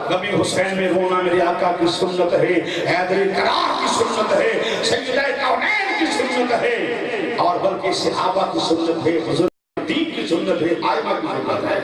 [SPEAKER 1] نبی حسین میں رونا میرے آقا کی سنت ہے حیدر قرار کی سنت ہے سیدہ کونین کی سنت ہے اور بلکہ صحابہ کی سنت ہے حضور دین کی سنت ہے آئمہ کی سنت ہے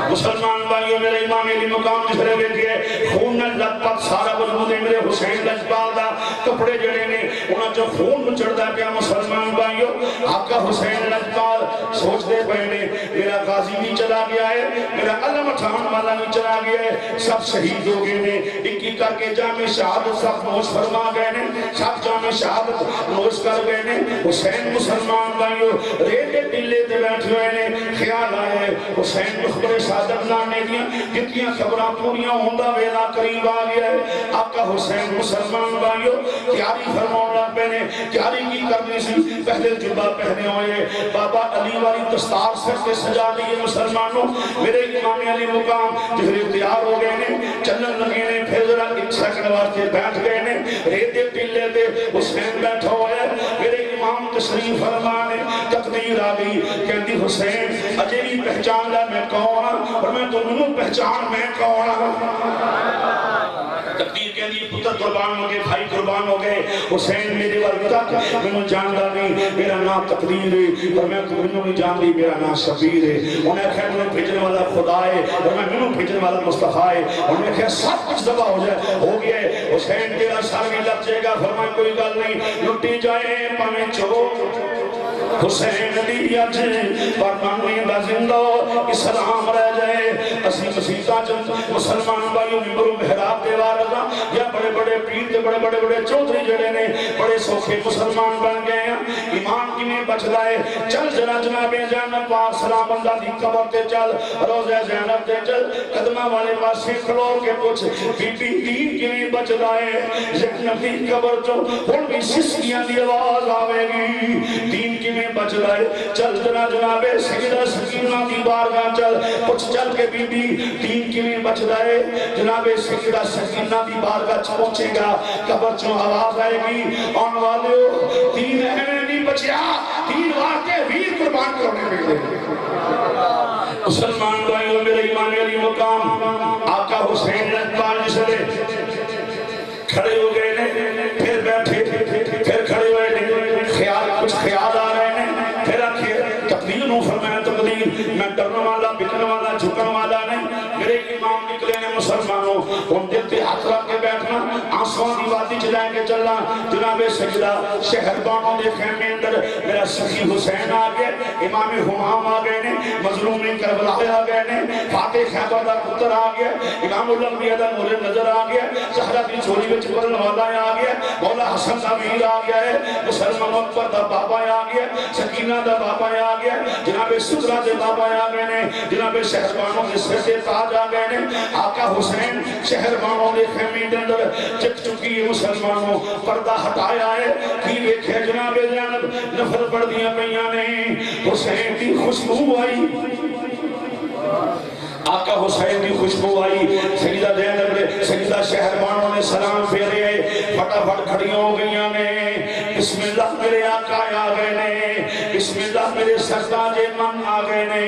[SPEAKER 1] مسلمان بھائیوں میرے امام علی مقام جسرے بیٹھئے خون نہ لگپت سارا وجود ہے میرے حسین لجپال دا کپڑے جڑے نے انہاں جو خون میں چڑھ دا پیا مسلمان بھائیوں آقا حسین لجپال سوچ دے پہنے میرا غازی بھی چلا گیا ہے میرا علم اٹھان والا بھی چلا گیا ہے سب شہید ہو گئے نے ایک ہی کر کے جامع شہادت سب نوش فرما گئے نے سب جامع شہادت نوش کر گئے نے حسین مسلمان بھائیوں ریٹے ٹلے دے بیٹھ ہوئے نے خیال آئے حسین مخبر صادق نانے دیا جتنی خبریں پوریاں ہوندہ ویلا قریب آ گیا ہے آقا حسین مسلمان بھائیوں تیاری فرماؤں لگ پہنے تیاری کی کرنی سی پہلے جبہ پہنے ہوئے بابا علی والی دستار سر کے سجا دیئے مسلمانوں میرے امام علی مقام جہرے تیار ہو گئے نے چلن لگے نے پھر ذرا ایک سیکنڈ واسطے بیٹھ گئے نے ریتے ٹلے دے حسین بیٹھا ہوئے میرے امام تشریف فرمانے تقدیر آ گئی کہتی حسین اجے بھی پہچان لیا میں کون ہوں اور میں تمہیں پہچان میں کون ہوں تقدیر کہہ دی پتر قربان ہو گئے بھائی قربان ہو گئے حسین میرے وقت تک میں جانتا نہیں میرا نام تقدیر ہے اور میں تمہیں نہیں جان دی میرا نام شبیر ہے انہیں کہا تمہیں بھیجنے والا خدا ہے اور میں بھیجنے والا مصطفیٰ ہے انہیں کہا سب کچھ دبا ہو جائے ہو گیا ہے حسین تیرا سر بھی لگ جائے گا فرمائے کوئی گل نہیں لٹی جائے پاویں چور حسین دی اج پرمانی دا زندہ اسلام رہ جائے اسی مسیحہ چند مسلمان بھائیوں ممبر و محراب دے وارزاں یا بڑے بڑے پیر دے بڑے بڑے چودھری جڑے نے بڑے سوکھے مسلمان بن گئے ہیں ایمان کی میں بچ لائے چل جنا جناب زینب پاک سلام اللہ دی قبر تے چل روزہ زینب تے چل قدمہ والے پاسے کھلو کے پوچھ بی بی دین کی میں بچ لائے زینب دی قبر جو ہن بھی سسکیاں دی آواز آوے گی دین کی میں بچ لائے چل جناب سیدہ سکینہ کی بارگاہ چل کچھ چل کے بی بی دین کی میں بچ لائے جناب سیدہ سکینہ کی بارگاہ پہنچے گا قبر چوں آواز آئے گی آن والیو دین اہمیں نہیں بچیا دین واقع ویر قربان کرنے پہ مسلمان بھائیوں میرے امام علی مقام آقا حسین لجپال جسے کھڑے ہو گئے نے پھر بیٹھے پھر کھڑے ہوئے نے خیال کچھ خیال آ رہے ہیں پھر آکھے تقدیر نو فرمایا تقدیر میں ڈرنے والا بکنے والا جھکن والا نہیں میرے امام نکلے نے مسلمانوں ان دل تے ہاتھ رکھ کے بیٹھنا آنسوں دی وادی چلائیں گے چلنا جنا جناب سجدہ شہربانوں دے خیمے اندر میرا سخی حسین آ گیا، امام حمام آ گئے نے، مظلوم کربلا آ گئے نے، فاتح خیبر دا پتر آ گیا، امام الانبیاء دا نور نظر آ گیا، زہرا دی چولی وچ پڑھن والا آ گیا، مولا حسن دا ویر آ گیا ہے، مسلمان اکبر دا بابا آ گیا، سکینہ دا بابا آ گیا، جناب سدرا دے بابا آ گئے نے، جناب شہربانوں دے سر دے تاج آ گئے نے، آقا حسین شہربانوں دے خیمے دے اندر چک چکی مسلمانوں پردہ ہٹایا ہے، کی ویکھے جناب زینب نفل پڑھ دیا پئیاں نے، حسین دی خوشبو آئی، آقا حسین دی خوشبو آئی، سیدہ زینب نے سیدہ شہربانوں نے سلام پھیرے، فٹافٹ کھڑیاں ہو گئیاں نے، بسم اللہ میرے آقا آ گئے نے، بسم اللہ میرے سرداج من آ گئے نے،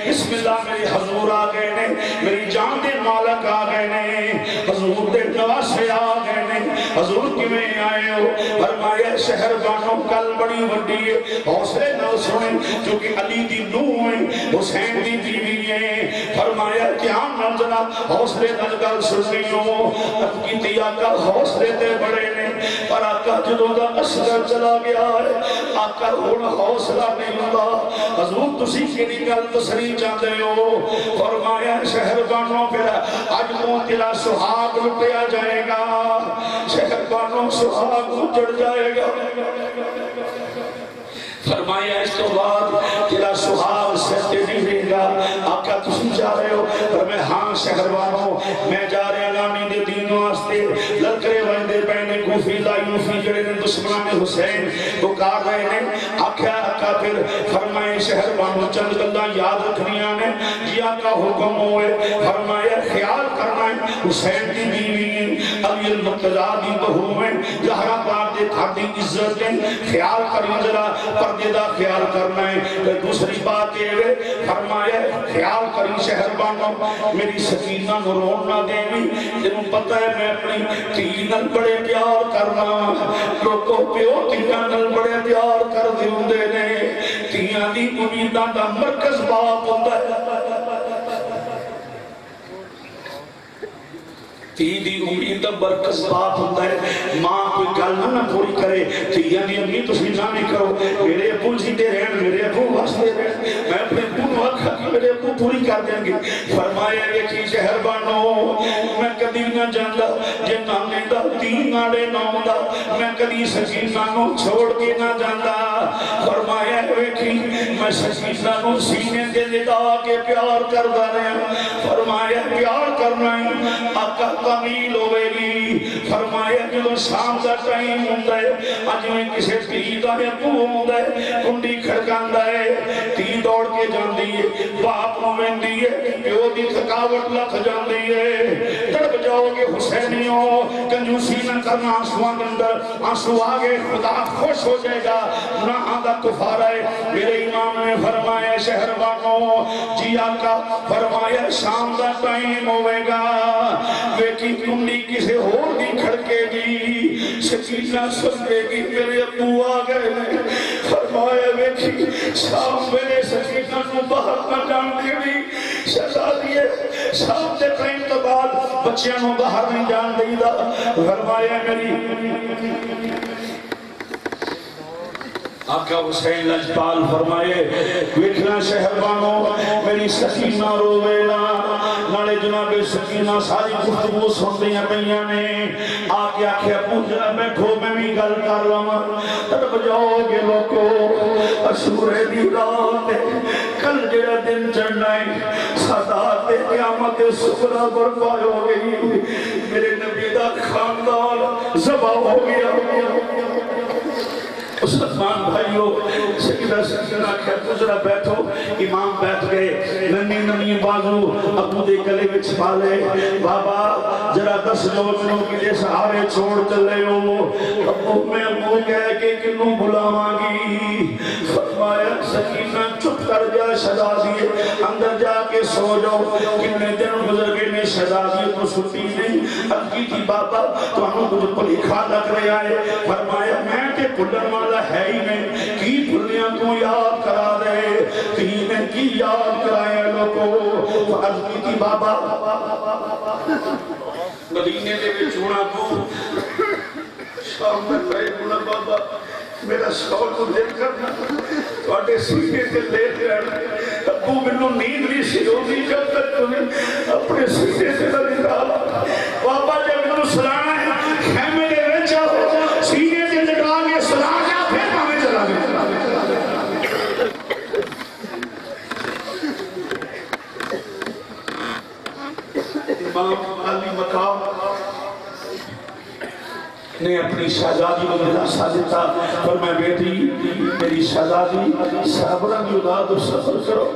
[SPEAKER 1] بسم اللہ میرے حضور آ گئے نے، میری جان دے مالک آ گئے نے، حضور دے نواسے آ گئے نے، حضور کیویں آئے ہو؟ فرمایا شہربانوں کل بڑی وڈی ہے، حوصلے نہ سنیں کیونکہ علی دی نوح ہے، حسین دی بیوی ہے، فرمایا دھیان نال جناب حوصلے نال گل سننی ہو، اب کی آقا حوصلے تے بڑے نے، پر آقا جدوں دا اصغر چلا گیا ہے، آقا ہن حوصلہ نہیں ہوندا، حضور تسی کیڑی گل تسری چاہتے ہو؟ فرمایا شہربانوں پھر اج تو تیرا سہاگ لٹیا جائے گا، شہربانوں سہاگ اجڑ جائے گا، فرمایا اس تو بعد تیرا سہاگ ستے نہیں رہے گا، آقا تسی جا رہے ہو؟ فرمایا ہاں شہربانوں میں جا رہے علامین دے دین واسطے، للکرے وجدے پہنے کوفی لائیوفی جڑے نے دشمنان حسین پکار رہے ہیں، آقا آقا پھر فرمائے شہربانوں چند گلاں یاد رکھنیاں نے، جی آقا حکم ہوئے، فرمایا خیال کرنا ہے حسین دی بیوی علی المرتضیٰ دی بہو ہے، زہرا پاک دے گھر دی عزت ہے، خیال کریں ذرا پردے دا خیال کرنا ہے، دوسری بات یہ ہے فرمایا خیال کریں شہربانوں میری سکینہ نو رون نہ دیوی، جنہوں پتہ ہے میں اپنی تینل بڑے پیار کرنا، لوگوں پیو تینل بڑے پیار کر دیوندے نے، تیاں دی امیداں دا مرکز باپ ہوتا ہے، تیدی امید برکس باپ ہوتا ہے، ماں کوئی گل نہ پوری کرے، تیدی امید تسی نہ نہیں کرو، میرے ابو جیتے رہن، میرے ابو واسطے رہن، میں اپنے ابو نو آکھا کہ میرے ابو پوری کر دیں گے، فرمایا یہ کی شہربانوں میں کدی نہ جاندا، جے نانے دا تین آڑے نام دا، میں کدی سکینہ نو چھوڑ کے نہ جاندا، فرمایا ویکھی میں سکینہ نو سینے دے لدا کے پیار کر دا رہا، فرمایا پیار کرنا ہے آقا تعمیل ہوئے گی، فرمایا جدو شام کا ٹائم ہوندہ ہے، آج میں کسے تی دا ہے تو ہوندہ ہے، کنڈی کھڑکاندہ ہے، تی دوڑ کے جان دیئے، باپ مومن دیئے، پیو دی تھکاوٹ لکھ جان دیئے، تڑپ جاؤ گے حسینیوں، کنجوسی نہ کرنا آنسوان اندر، آنسو آگے خدا خوش ہو جائے گا، نہ آدھا کفارہ ہے، میرے امام نے فرمایا شہربانوں، جی آقا فرمایا شام دا ٹائم ہوئے گا، بیٹی کنڈی کسے اور دی کھڑکے گی، سکینہ سنگے گی میرے ابو آگئے نے، فرمایا بیٹی شام میرے سکینہ نو باہر نہ جان دے بھی، شہزادی ہے شام دے ٹائم تو بعد بچیاں نو باہر نہیں جان دے دا، فرمایا میری آقا حسین لجپال فرمائے ویکھنا شہربانوں میری سکینہ رووینا، نالے جناب سکینہ ساری گفتگو سن دیا پئیاں نے، آکے آکے ابو جناب بیٹھو میں بھی گل کر رہا ہوں، تڑپ جاؤ گے لوگو اشورے دی رات کل جڑا دن چڑھنا ہے، سادات قیامت سکرہ برپائے ہو گئی، میرے نبی دا خاندان زبا ہو گیا، مسلمان بھائیو سیدہ سکینہ کہتے ذرا بیٹھو، امام بیٹھ گئے، ننی ننی بازو ابو دے گلے وچ پالے، بابا ذرا دس جو منوں کی دے سہارے چھوڑ چلے ہو، ابو میں ابو کہہ کے کنوں بلاواں گی، فرمایا سکینہ چپ کر جا شہزادی اندر جا کے سو جاؤ، کتنے دن گزر گئے نے شہزادی کو چھٹی نہیں، اب کی تھی بابا تو ہم کچھ پلیکھا لگ رہے آئے، فرمایا میں تے پلن والا ہے ہی نہیں، کی پھلیاں کو یاد کرا دے، تین کی یاد کرائے لوگوں، فرض کی تھی بابا مدینے دے بھی چونا کو شام میں پہلے بولا بابا میرا شوق کو دیکھ کرنا تھوڑے سینے سے لیٹ رہنا ابو منو نیند نہیں سی ہوتی جب تک تمہیں اپنے سینے سے نہ نکالا بابا جب منو سلانا ہے خیمے دے وچ آؤ سینے سے لٹا کے سلا جا پھر ہمیں چلا گیا امام علی مقام نے اپنی شہزادی کو دلاسا دیتا فرمایا بیٹی میری شہزادی صبر کی اولاد اور صبر کرو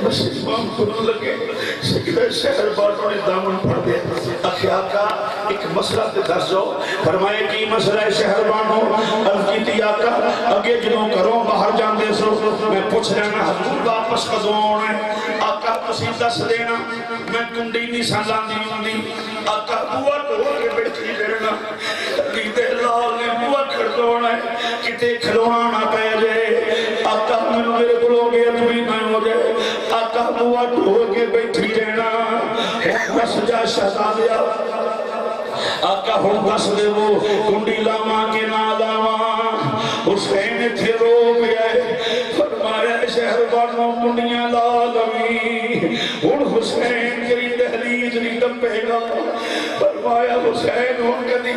[SPEAKER 1] بس امام کو نہ لگے سکھے شہر باتوں نے دامن پڑ دے اکھے آقا ایک مسئلہ تے دس جاؤ فرمائے کہ مسئلہ شہر بانوں عرض کی تھی آقا اگے جنوں کروں باہر جاندے سو میں پوچھ لینا حضور واپس کدوں آنا ہے آقا تسی دس دینا میں کنڈی نہیں ساندی ہوندی آقا بوا ٹوڑ کے بیٹھی رہنا لیدے لال نے بوا کھڑونا ہے کتے کھلونا نہ پہ جائے آقا میرے کلو گیا تو بھی نہ ہو جائے آقا بوا ٹوڑ کے بیٹھی رہنا بس جا شہزادیا آقا ہوں دس دے وہ کنڈی لاما کے نہ لاما حسین تھے رو گئے فرمایا شہر بانوں کنڈیاں لا لوی ہوں حسین تیری دہلیز نہیں ڈپے گا فرمایا حسین ہوں کدی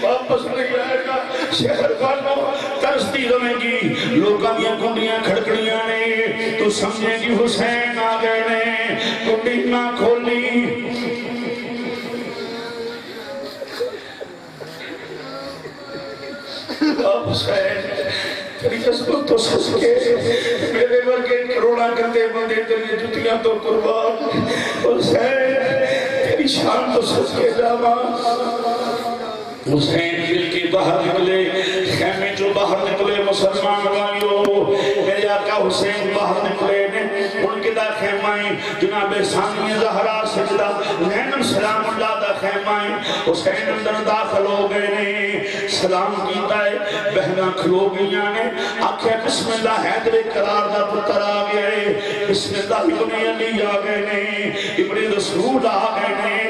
[SPEAKER 1] واپس نہیں آئے گا شہر بانوں ترستی رہے گی لوگاں دیا کنڈیاں کھڑکڑیاں نے تو سمجھے گی حسین آ گئے نے کنڈی نہ کھولی حسین تیری عظمت تو سس کے میرے ورگے کروڑا گندے بندے تیری جتیاں تو قربان حسین تیری شان تو سس کے جاوا حسین دل کے باہر نکلے خیمے جو باہر نکلے مسلمان بھائیو میرے آقا حسین باہر نکلے نے ان کے دا خیمائیں جناب ثانی زہرا سجدہ نینم سلام اللہ دا خیمائیں حسین اندر داخل ہو گئے نے سلام کیتا ہے بہنا کھلو گئیاں نے آکھے بسم اللہ حیدر قرار دا پتر آ گئے بسم اللہ ابن علی آ گئے نے ابن رسول آ گئے نے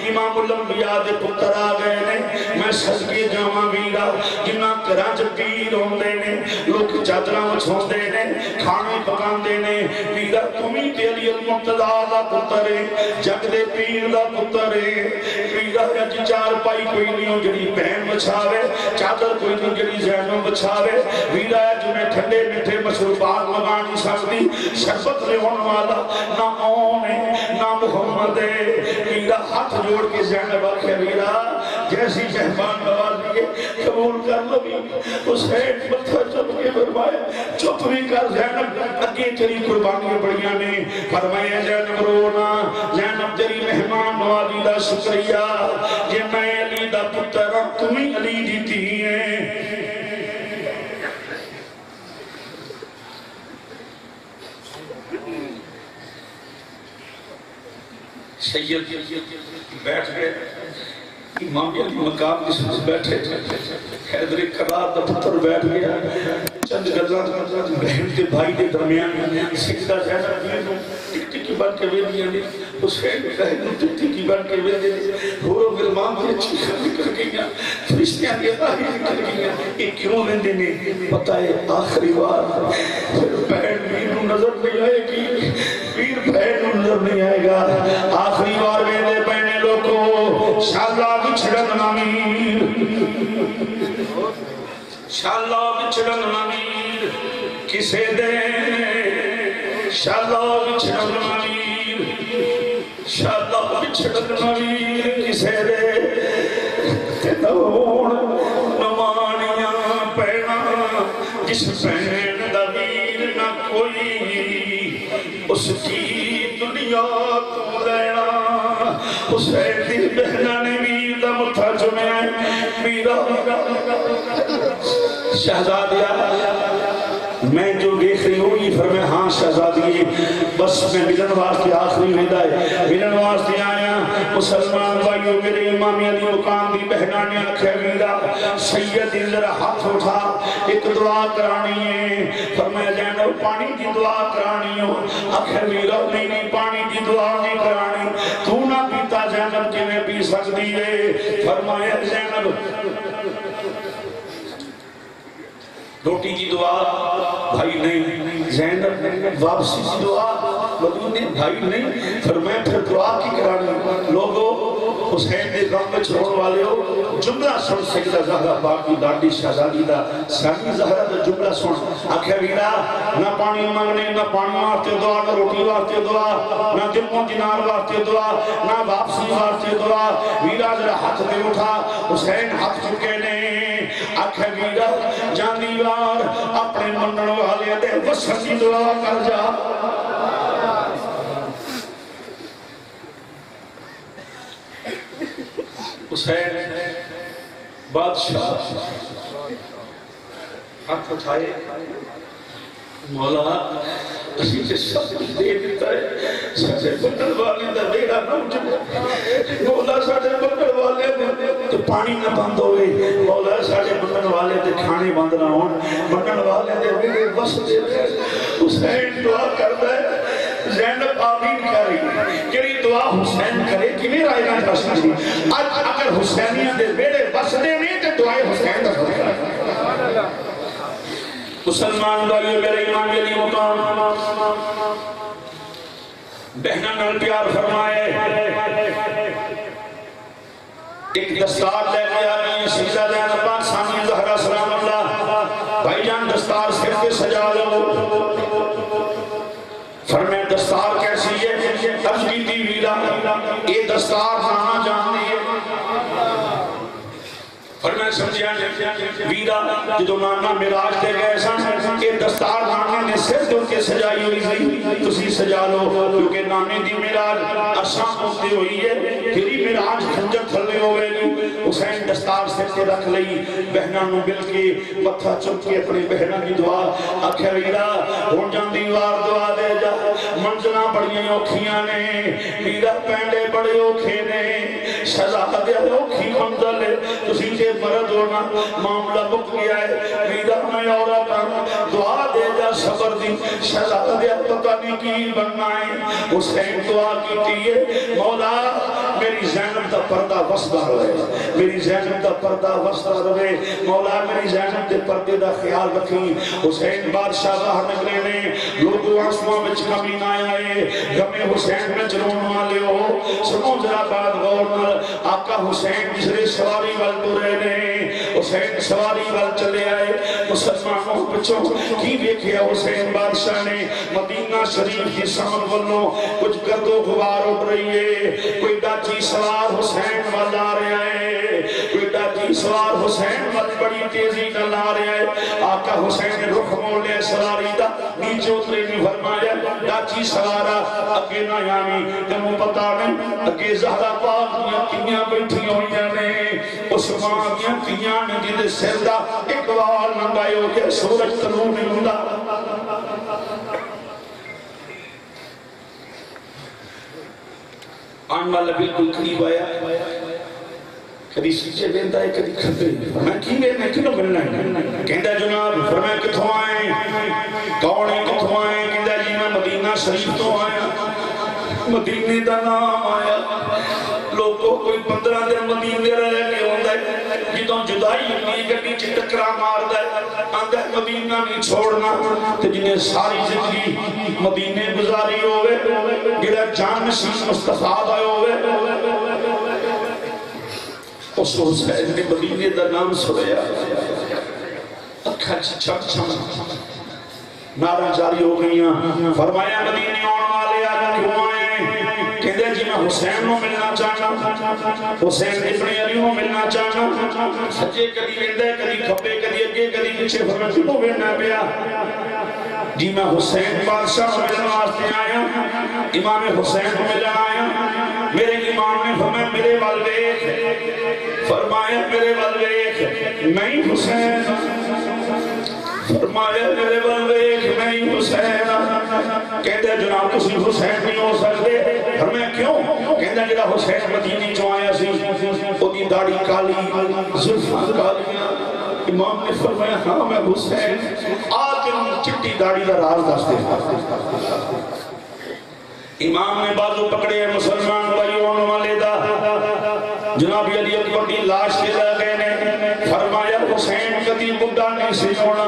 [SPEAKER 1] امام الانبیاء دے پتر آ گئے نے میں صدقے جاواں ویرا جنہ کراچ پیر ہوندے نے لوگ چادراں وچھوندے نے کھانے پکاندے نے ویرا تمہیں تے علی المرتضیٰ دا پتر ہے جگ دے پیر دا پتر ہے ویرا اج چار پائی کوئی نہیں ہو جڑی بہن بچھاوے چادر کوئی نہیں جڑی زینو بچھاوے ویرا جنہیں ٹھنڈے میٹھے مشروبات منگا نہیں سکتی شربت لے ہون والا نہ اون ہے نہ محمد ہے ویرا ہاتھ جوڑ کے زینب آکھے ویرا جیسی مہمان نوازی ہے قبول کر لو بھی حسین متھا چپ کے فرمایا چپ بھی کر زینب اگے تیری قربانیاں بڑیاں نے فرمایا زینب رونا زینب تیری مہمان نوازی دا شکریہ یہ میں علی دا پتر تمہیں علی دیتی ہیں سید بیٹھ گئے امام علی مقام جس میں بیٹھے حیدر قرار دا پتر بیٹھ گیا چند گزاں بہن کے بھائی کے درمیان سجدہ زینب میں ٹک ٹکی بن کے ویدیاں نے حسین بہن ٹک ٹکی بن کے ویدیاں نے ہورو گلمان کی اچھی خبر نکل گئیاں فرشتیاں کی باہی نکل گئیاں یہ کیوں ویندے نے پتہ ہے آخری بار پھر بہن میر نظر نہیں آئے گی پیر بہن نظر نہیں آئے گا آخری بار ویندے پہنے لوگوں شاءاللہ بچھڑن نامیر شاءاللہ بچھڑن نامیر کسے دے شاءاللہ بچھڑن نامیر شاءاللہ بچھڑن نامیر کسے دے تنون نمانیاں پینا جس بہن دبیر نہ کوئی اس کی دنیا تو لینا حسین دی بہنہ نے میر دا متھا چمیا میرا شہزادیہ میں جو دیکھ رہی ہوں یہ فرمائے ہاں شہزادی بس میں ملن واسطے آخری ویدہ ہے ملن واسطے آیا مسلمان بھائیوں میرے امام علی مقام دی بہنہ نے آکھے میرا سید ذرا ہاتھ اٹھا ایک دعا کرانی ہے فرمایا زینب پانی کی دعا کرانی ہو آکھے میرا نہیں پانی کی دعا نہیں کرانی تو نہ پیتا زینب کے میں پی سکتی ہے فرمایا زینب روٹی کی دعا بھائی نہیں، زینب واپسی کی دعا مدینے بھائی نہیں، فرمایا پھر دعا کی کرانی لوگوں حسین دے غم میں چھوڑ والے ہو جملہ سن سیدہ زہرا پاک کی ڈاڈی شہزادی دا سانی زہرا دا جملہ سن آکھیا ویرا نہ پانی مانگنے نہ پانی واسطے دعا نہ روٹی واسطے دعا نہ دل و دینار واسطے دعا نہ واپسی واسطے دعا ویرا ذرا ہاتھ دے اٹھا حسین ہاتھ چکے نے آکھیا ویرا جاندی وار اپنے منن والے دے وسن دی دعا کر جا حسین بادشاہ ہاتھ اٹھائے مولا اسی کے سب دے دیتا ہے ساڑھے بندر والے دا بیڑا نہ اٹھے مولا ساڑھے بندر والے تو پانی نہ بند ہوئے مولا ساڑھے بندر والے دے کھانے بند نہ ہون بندر والے دے بیڑے بس دے حسین دعا کرتا ہے زینب آمین کری کری دعا حسین کرے کہ میرا اینا جاسن دی آج اگر حسینیاں دے بیڑے بس دے نہیں تو دعائے حسین دا کرے مسلمان بھائیو میرے ایمان کے لیے مقام بہنہ نال پیار فرمائے ایک دستار لے کے آئی سیدہ زینب پاک ثانی زہرا سلام اللہ بھائی جان دستار سر کے سجا لو فرمائے دستار کیسی ہے عرض کی تھی ویلا یہ دستار نانا جاننے فرمائے سمجھیا ویلا جدو نانا مراج دے گئے سن کہ دستار نانا نے سر دل کے سجائی ہوئی سی تسی سجا لو کیونکہ نانے دی مراج اشام ہوتے ہوئی ہے تیری مراج کھنجر تھلے ہوئے گی حسین دستار سر کے رکھ لئی بہنہ نو مل کے متھا چپ کے اپنے بہنہ کی دعا آکھے ویلا ہون جان دیوار دعا دے جا منزلہ بڑی اوکھیاں نے ویلا پینڈے بڑے اوکھے نے شہزادے اوکھی منزل ہے تسی کے مرد ہونا معاملہ مک گیا ہے ویدہ میں عورت دعا دے جا صبر دی شہزادے پتہ نہیں کی بننا ہے حسین دعا کی تیئے مولا میری زینب دا پردہ وسدہ روئے میری زینب دا پردہ وسدہ روئے مولا میری زینب دے پردے دا خیال رکھی حسین بادشاہ باہر نکلے نے لوگو آسمان میں کمی نہ آئے گمیں حسین میں جنون والے ہو سنو ذرا بات غور آقا حسین جسرے سواری والدو رہنے حسین سواری وال چلے آئے مسلمانوں پچھو کی دیکھیا حسین بادشاہ نے مدینہ شریف کی سمت والوں کچھ گرد و غبار اٹھ رہی ہے کوئی ڈاچی سوار حسین وال آ رہے ہیں کوئی ڈاچی سوار حسین وال بڑی تیزی نہ لا رہے ہیں آقا حسین نے رخ مولے سواری دا نیچے اترے نہیں فرمایا ڈاچی سوارا اگے نہ یعنی جنہوں پتا نہیں اگے زہرہ پاک یا کنیاں بیٹھی ہوئی نے اس ماں کیا کیاں نے دیدے سردہ اقوال ننگائے ہو کے سورج تلو نہیں ہوندہ آن والا بالکل قریب آیا کدی سچے بیندہ ہے کدی کھپے فرمایا کی گئے میں کنو ملنا ہے کہندہ جناب فرمایا کتھوں آئیں کون ہیں کتھوں آئیں کہندہ جی میں مدینہ شریف تو آیا مدینے دا نام آیا لوگوں کوئی 15 دن مدینے رہے کے ہوندہ ہے جدوں جدائی اپنی گڑی چی ٹکرا مار دے آندہ مدینہ نہیں چھوڑنا تو جنہیں ساری زندگی مدینے گزاری ہوئے گڑا جان نشین مصطفیٰ آئے ہوئے اس حسین نے مدینے دا نام سویا اکھا چھپ چھم نارا جاری ہو گئیاں فرمایا مدینے آن والے آگا کیوں آئے کہتے ہیں جی میں حسین کو ملنا چاہنا حسین ابن علی کو ملنا چاہنا سچے کدی ویندے کدی کھپے کدی اگے کدی پیچھے فرمایا کیوں ویندہ پیا جی میں حسین بادشاہ کو ملنا واسطے آیا امام حسین کو ملنا آیا میرے امام نے فرمایا میرے والویخ فرمایا میرے والویخ میں حسین فرمایا میرے والویخ میں حسین کہتے جناب تسی حسین نہیں ہو سکتے فرمایا کیوں کہتے جنہ حسین مدینی جو آیا سی وہ دی داڑی کالی زلفان کالیاں امام نے فرمایا ہاں میں حسین آج چٹی داڑی دا راز دستے امام نے بازو پکڑے مسلمان بھائیوں والے دا جناب علی اکبر دی لاش کے لگے نے فرمایا حسین کدی بڑھا نہیں سی ہونا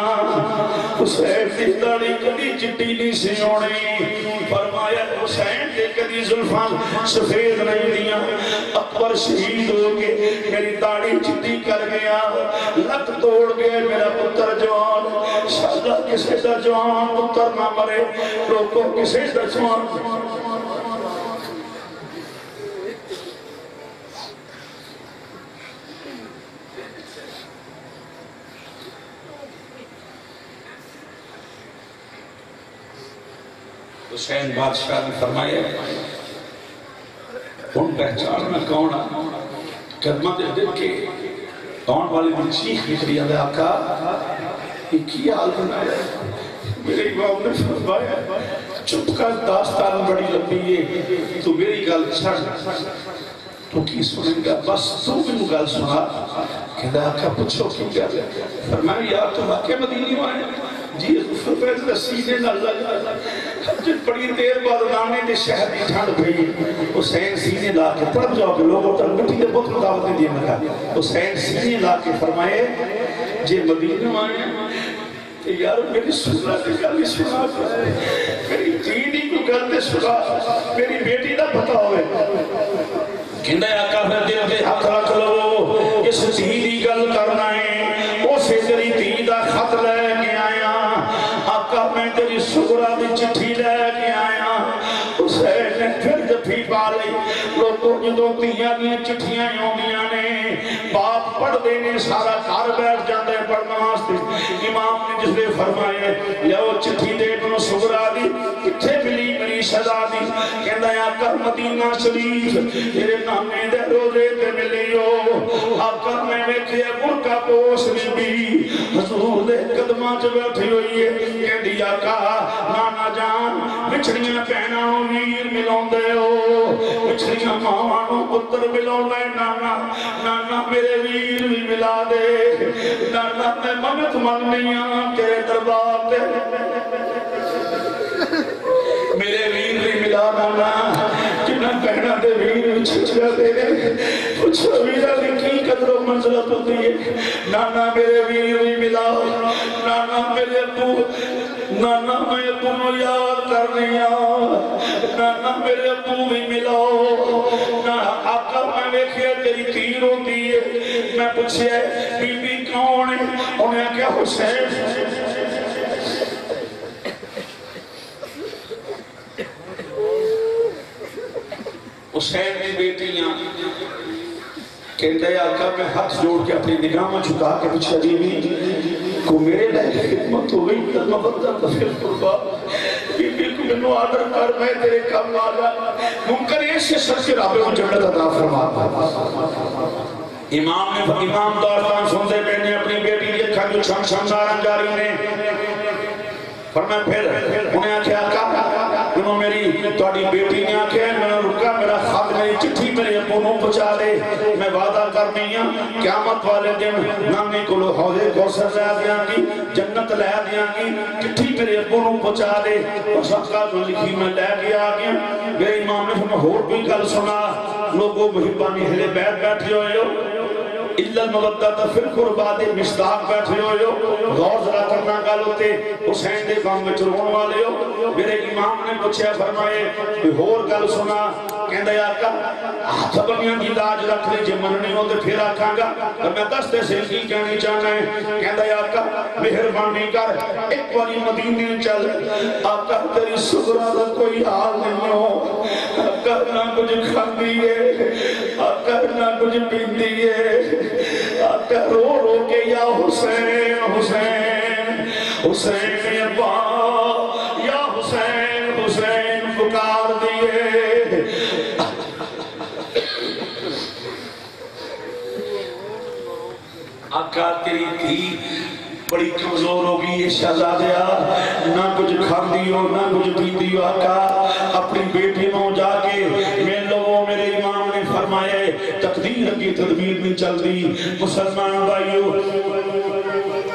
[SPEAKER 1] حسین دی داڑھی کدی چٹی نہیں سی ہونی فرمایا حسین دے کدی زلفاں سفید نہیں دیاں اکبر شہید ہو کے میری داڑھی چٹی کر گیا لت توڑ گئے میرا پتر جوان شاہدہ کسے دا جوان پتر نہ مرے لوگوں کسے دا جوان حسین بادشاہ نے فرمایا ان پہچان میں کون کلمہ دے دل کے کون والی من چیخ نکلی ہے آقا یہ کیا حال بنایا میرے امام نے فرمایا چپ کر داستان بڑی لمبی ہے تو میری گل چھڑ تو کی سنیں گا بس تو بھی گل سنا کہتا آقا پوچھو کی گل فرمایا یار تو واقع مدینی ہوئے جی فرمایا سینے نہ لگا جن بڑی دیر بعد نانے دے شہر دی ٹھنڈ پئی حسین سینے لا کے طرف جاؤ کہ لوگوں تک مٹی دے بہت مداوت دیا میں حسین سینے لا کے فرمائے جے مدینہ آئے کہ یار میری سننا دے گلی سنا میری دینی کو گلتے سنا میری بیٹی نہ پتا ہوئے کہندہ آقا پھر دل دے حق رکھ لو اس دینی گل کرنا ہے اسے تیری دین دا خط لے کے آیا آقا میں تیری سغرا دی چٹھی لے کے آیا حسین نے پھر جفی پا لئی لوگوں جدوں تیاں دیا چٹھیاں ہوندیاں نے باپ پڑھ دینے سارا گھر بیٹھ جاندے پڑھنا واسطے امام نے جس نے فرمائے لیو چٹھی دے بنو سغرا دی کتھے ملی میری سزا دی کہندا آقا مدینہ شریف تیرے نانے دے روزے تے ملیو آقا میں ویکھے برقع پوش بی حضور دے قدماں چ بیٹھی ہوئی ہے کہندی آقا نانا جان بچھڑیاں بہناں نوں ویر ملاوندے ہو بچھڑیاں ماواں نوں پتر ملاوندے نانا نانا میرے ویر بھی ملا دے نانا میں منت منگنی ہاں تیرے دربار تے میرے ویر بھی ملا نانا جنہ بہناں دے ویر چھچا دے پوچھو ویرا دی کی قدر و منزلت ہوتی ہے نانا میرے ویر بھی ملا نانا میرے ابو نانا میں ابو نو یاد کرنی نانا میرے ابو بھی ملا آقا میں ویکھیا تیری تیر ہوتی ہے میں پوچھے بی بی کون ہے انہیں کیا حسین حسین کی بیٹیاں کہتے ہیں آقا میں ہاتھ جوڑ کے اپنی نگاہ میں جھکا کے پوچھا بیوی کو میرے لئے خدمت ہو گئی کلمہ بدل تفیر قربا بیوی کو منو آدر کر میں تیرے کم آگا ممکن ایسے سر کے رابے کو جنت عطا فرما امام دارتان سنتے پہنے اپنی بیٹی کے کھنڈ چھن شمسارن جاری نے فرمائے پھر انہیں آکھے آقا انہوں میری توڑی بیٹی نے آکھے میں رکا میرا خط میری چٹھی میرے اپنوں پچا دے میں وعدہ کرنی ہوں قیامت والے دن نامی کو لو حوضے کوثر لے دیاں گی جنت لے دیاں گی چٹھی میرے اپنوں پچا دے اور صدقہ جو لکھی میں لے گیا گیا میرے امام نے ہمیں ہور بھی گل سنا لوگوں محبانی ہلے بیٹھے ہوئے ہو اِلَّا الْمَوَدَّةَ فِي الْقُرْبَاتِ مصداق بیٹھے ہوئے ہو غور ذرا کرنا گل ہوتے حسین دے کام میں چلون والے ہو میرے امام نے پوچھا فرمائے کہ ہور گل سنا کہندا آقا ہاتھ بنیاں دی لاج رکھ لے جے مننی ہو تے پھر آکھاں گا تے میں دستے سے کی کہنی چاہنا ہے کہندا آقا مہربانی کر ایک باری مدینے چل آقا تیری سغرا دا کوئی حال نہیں ہو آقا نہ کچھ کھاندی ہے آقا نہ کچھ پیندی ہے آقا رو رو کے یا حسین حسین حسین ابا یا حسین حسین پکار دیئے آقا تیری تھی بڑی کمزور ہوگی یہ شہزادیا نہ کچھ کھاندی ہو نہ کچھ پیندی ہو آقا اپنی بیٹی نو جا کے میں لوگوں میرے امام نے فرمایا فرمایا تقدیر کی تدبیر نہیں چلتی مسلمان بھائیو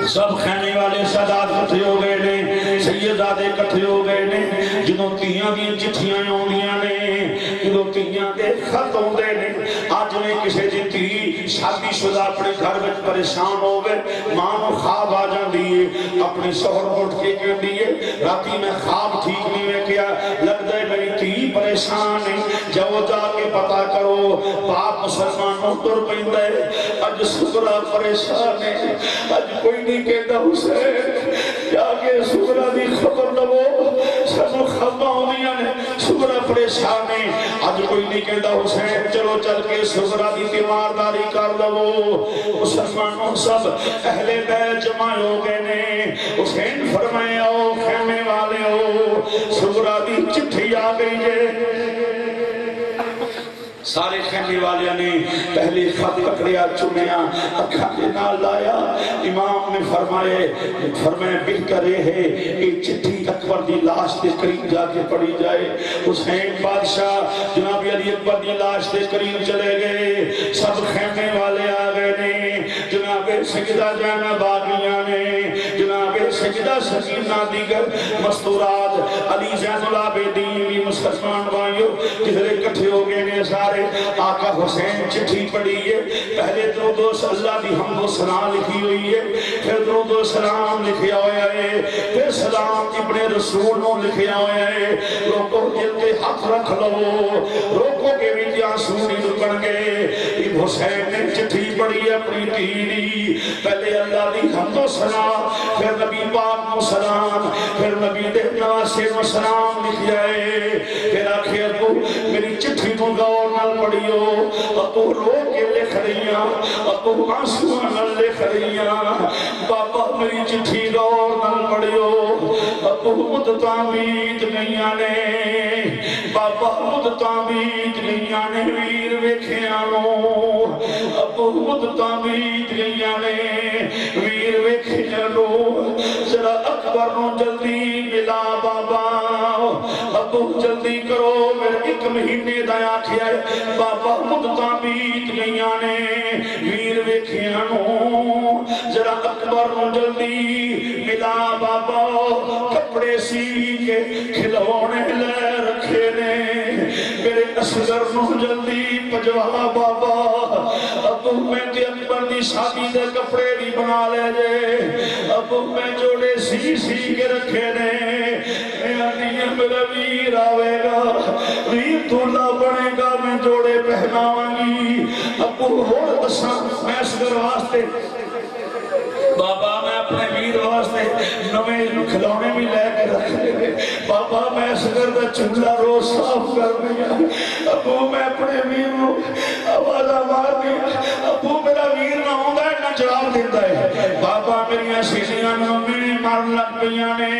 [SPEAKER 1] سب خیمے والے سادات کٹھے ہو گئے نے سیدادے کٹھے ہو گئے نے جنہوں تیاں دی چٹھیاں آوندیاں نے جنہوں تیاں دے خط ہوندے نے آج میں کسے دی تی شادی شدہ اپنے گھر میں پریشان ہو گئے ماں کو خواب آ جان دیئے اپنی شوہر اٹھ کے کہہ دیئے راتی میں خواب ٹھیک نہیں ہے کیا لگ دے میری تی پریشان ہے جاؤ جا کے پتا کرو باپ مسلمانوں تر پیندے اج سکرہ پریشان ہے اج کوئی نہیں کہتا حسین جا کے سکرہ دی خبر لبو سنو خبر ہوئیاں نے سکرہ پریشان ہے اج کوئی نہیں کہتا حسین چلو چل کے سکرہ دی تیمارداری کر لبو مسلمانوں سب اہل بیت جمع ہو گئے نے حسین فرمائے آؤ خیمے والے ہو سکرہ دی چٹھی آ گئی ہے سارے خیمے والے نے پہلے خط پکڑیا چنیا اکھا کے نال لایا امام نے فرمائے بہتر ہے یہ چٹھی اکبر دی لاش دے قریب جا کے پڑھی جائے حسین بادشاہ جناب علی اکبر دی لاش دے قریب چلے گئے سب خیمے والے آ گئے نے جناب سجدہ جانا باغیاں نے جناب سجدہ سکینہ دیگر مستورات علی زین العابدین مسلمان بھائیو جدھرے کٹھے ہو گئے نے سارے آقا حسین چٹھی پڑھی ہے پہلے درود و اللہ دی حمد و سلام لکھی ہوئی ہے پھر درود و سلام لکھیا ہویا ہے پھر سلام ابن رسول نو لکھیا ہویا ہے لوگوں جلتے ہاتھ رکھ لو روکو کے بھی آنسو نہیں رکن گے حسین نے چٹھی پڑھی ہے اپنی تیری پہلے اللہ دی حمد و سلام پھر نبی پاک و سلام پھر نبی دے ناصر و سلام لکھیا ہے پھر آخر کو میری چٹھی کو غور نال پڑھیو اب تو رو کے لکھ رہیاں اب تو آنسو نال لکھ رہیاں بابا میری چٹھی غور نال پڑھیو اب تو مدتاں بیت گئیاں نے بابا مدتاں بیت گئیاں نے ویر ویکھیاں نو اب تو مدتاں بیت گئیاں نے ویر ویکھیاں نو ذرا اکبر نو جلدی ملا بابا اب جلدی کرو میرے ایک مہینے دا آکھیا ہے بابا مدتاں بیت گئیاں نے ویر ویکھیاں نو ذرا اکبر نو جلدی ملا بابا کپڑے سی کے کھلونے لے رکھے نے میرے اصغر نو جلدی پجوا بابا اب میں تے اکبر دی شادی دے کپڑے بھی بنا لے جے اب میں جوڑے سی کے رکھے نے میرا ویر آوے گا ویر دھولا بنے گا میں جوڑے پہناوانگی ابو ہوڑ دساں میں اصغر واسطے بابا میں اپنے ویر واسطے نویں کھلونے بھی لے کے رکھے بابا میں اصغر دا چولہا روز صاف کر دیا ابو میں اپنے ویر نو آوازہ مار دیا ابو میرا ویر نہ ہوندا ہے نہ جواب دیتا ہے بابا میری شیشیاں میں مار لگ پیاں نے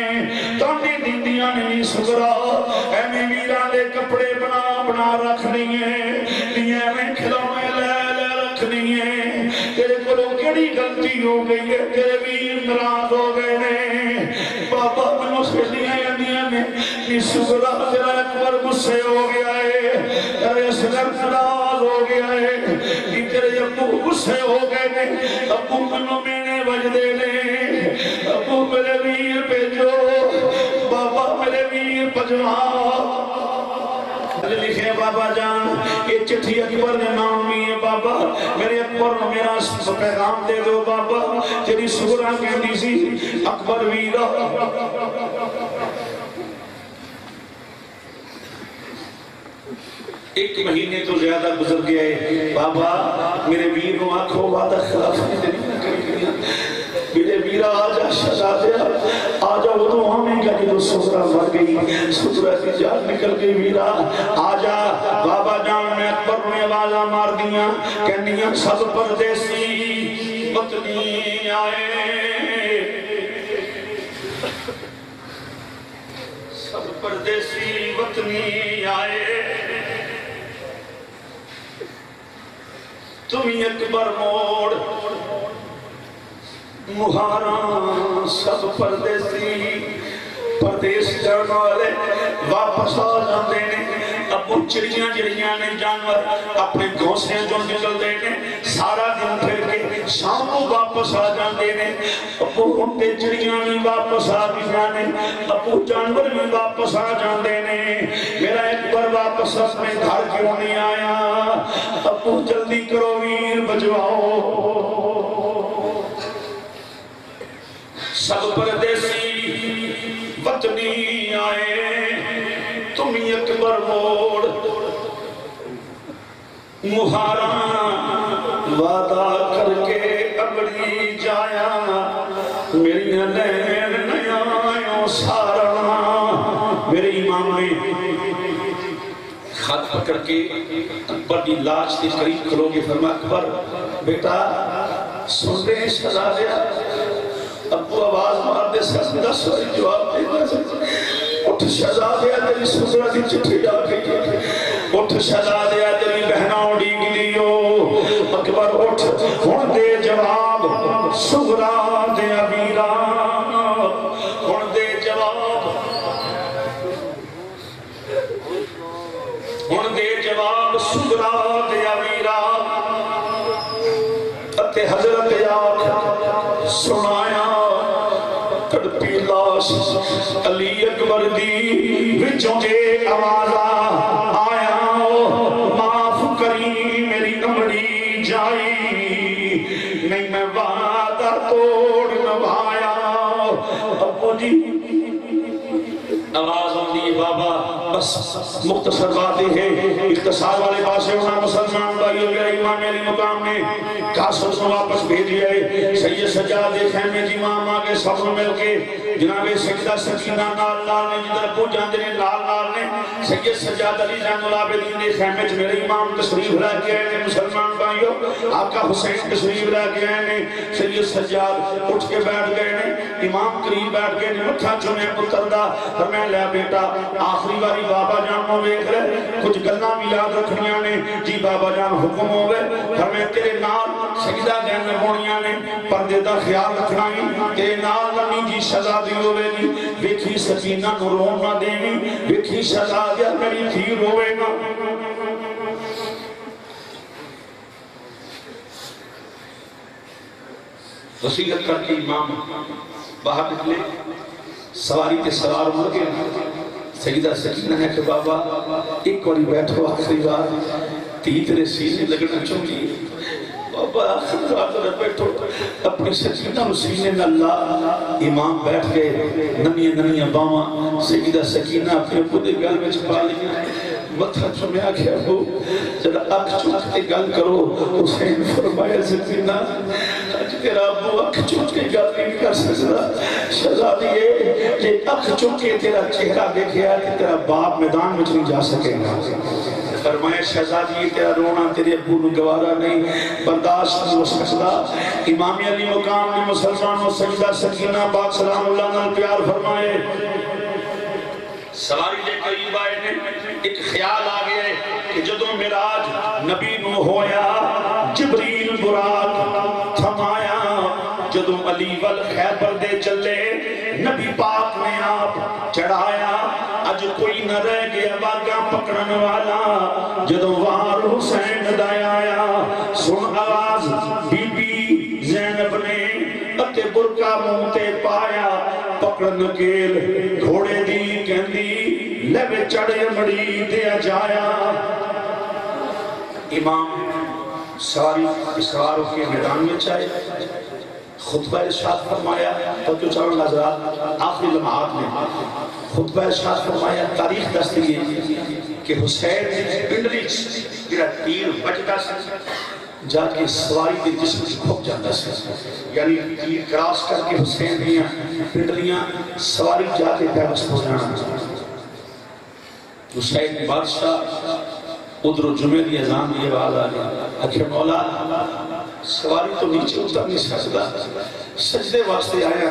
[SPEAKER 1] تانڈی دیندیاں نے سگرا ایویں ویراں دے کپڑے بنا رکھ دیے میں کھلونے لے رکھ دیے تیرے کولوں کیڑی غلطی ہو گئی ہے تیرے ویر ناراض ہو گئے نے بابا میں سیدیاں اندیاں نے کہ سگرا تیرا اکبر غصے ہو گیا ہے تیرے اصغر ناراض ہو گیا ہے کہ تیرے ابو غصے ہو گئے نے ابو منو مینے وجدے نے ابو میرے ویر بھیجو بابا میرے ویر پجوا لکھے بابا جان یہ چٹھی اکبر نے مانگی ہے بابا میرے اکبر نے میرا پیغام دے دو بابا تیری سگرا کہتی سی اکبر ویرا ایک مہینے تو زیادہ گزر گیا ہے بابا میرے ویر کو آنکھوں وعدہ خلاف میرے ویرا آجا شہزادیا آجا وہ تو ہمیں کیا کہ تو سسرا مر گئی سسرا کی جان نکل گئی ویرا آجا بابا جان میں اکبر نے آوازہ مار دیا کہنیاں سب پردیسی وطنی آئے سب پردیسی وطنی آئے تمہیں اکبر موڑ مہاراں سب پردیسی پردیس جانے والے واپس آ جاندے نے ابو چڑیاں جڑیاں نے جانور اپنے گھونسلے جو نکلتے ہیں سارا دن پھر کے شام کو واپس آ جاندے نے ابو اونٹے چڑیاں بھی واپس آ گئیاں نے ابو جانور بھی واپس آ جاندے نے میرا ایک بار واپس اپنے گھر کیوں نہیں آیا ابو جلدی کرو ویر بجواؤ سب پردیسی وطنی آئے تم اکبر موڑ مہاراں وعدہ کر کے اگڑی جایا میری نین نیاں سارا میرے امام نے خط پکڑ کے اکبر کی لاش کے قریب کھلو گے فرمایا اکبر بیٹا سن رہے سزا دیا ابو آواز مار دے سکتے 10 باری جواب دینا سکتے اٹھ شہزادیا تیری سسرا دی چٹھی آ گئی اٹھ شہزادیا تیری بہنا اڑی گلیو اکبر اٹھ ہن دے جواب سغرا دے امیرا ہن دے جواب ہن دے جواب سغرا دے امیرا اتے حضرت آنکھ سنایا تڑپی لاش علی اکبر دی وچوں دے آوازا آیا معاف کری میری امڑی جائی نہیں میں وعدہ توڑ نبھایا ابو جی آواز ہوندی بابا بس مختصر باتیں ہیں اختصار والے پاسے ہونا مسلمان بھائیوں میرا امام علی مقام نے قاسم سے واپس بھیجی ہے سید سجاد خیمے جی امام آگے سب مل کے جناب سجدہ سکینہ نال نال نے جدر ابو جاندے نے نال نے سید سجاد علی زین العابدین نے خیمے چ میرے امام تشریف لا کے آئے نے مسلمان بھائیوں آقا حسین تشریف لا کے آئے نے سید سجاد اٹھ کے بیٹھ گئے نے امام قریب بیٹھ گئے نے مٹھا چنے پتر دا فرمایا لے بیٹا آخری باری بابا جان نو ویکھ لے کچھ گلاں بھی یاد رکھنیاں نے جی بابا جان حکم ہوے فرمایا تیرے نال سجدہ دین ہونیاں نے پردے دا خیال رکھنا ہے تیرے نال نمی جی سزا دی ہوے گی ویکھی سکینہ نو رون نہ دیوی ویکھی سزا دیا میری تھی روے گا وصیت کر کے امام باہر نکلے سواری کے سوار ہو گئے سجدہ سکینہ ہے کہ بابا ایک واری بیٹھو آخری بار تی تیرے سینے لگنا چاہیے بابا آخری بار تیرے بیٹھو اپنی سکینہ سینے میں اللہ امام بیٹھ گئے ننیاں باواں سجدہ سکینہ اپنے پودے گل میں چھپا لیا مطلب سمجھا کیا ہو جب اکھ چوک کے گل کرو حسین فرمایا سکینہ آج تیرا ابو اکھ چوک کے گل نہیں کر سکتا شہزادیے کہ اکھ چوک کے تیرا چہرہ دیکھیا کہ تیرا باپ میدان میں نہیں جا سکے گا فرمایا شہزادی تیرا رونا تیرے ابو نے گوارا نہیں برداشت نہیں ہو سکتا امام علی مقام نے مسلمان و سجدہ سکینہ پاک سلام اللہ نال پیار فرمائے سواری دے قریب آئے نے ایک خیال آ گیا کہ جدوں معراج نبی نو ہویا جبریل براق تھمایا جدوں علی ول خیبر دے چلے نبی پاک نے آپ چڑھایا اج کوئی نہ رہ گیا باگاں پکڑن والا جدوں وار حسین دا آیا سن آواز بی بی زینب نے اتے برکا منہ تے پایا پکڑن کیل گھوڑے دی کہندی لے چڑھے مڑی دیا جایا امام ساری اسراروں کے میدان میں چاہے خطبہ ارشاد فرمایا تو کیوں چاہوں حضرات آخری لمحات میں خطبہ ارشاد فرمایا تاریخ دستی ہے کہ حسین پنڈلی میرا تیر بچتا سے جا کے سواری کے جسم کی کھوپ جاتا سے یعنی تیر کراس کر کے حسین دیاں پنڈلیاں سواری جا کے پیغس ہو جانا حسین بادشاہ ادھر جمعہ دی اذان دی آواز آ گیا اکھے مولا سواری تو نیچے اتر نہیں سکتا سجدے واسطے آیا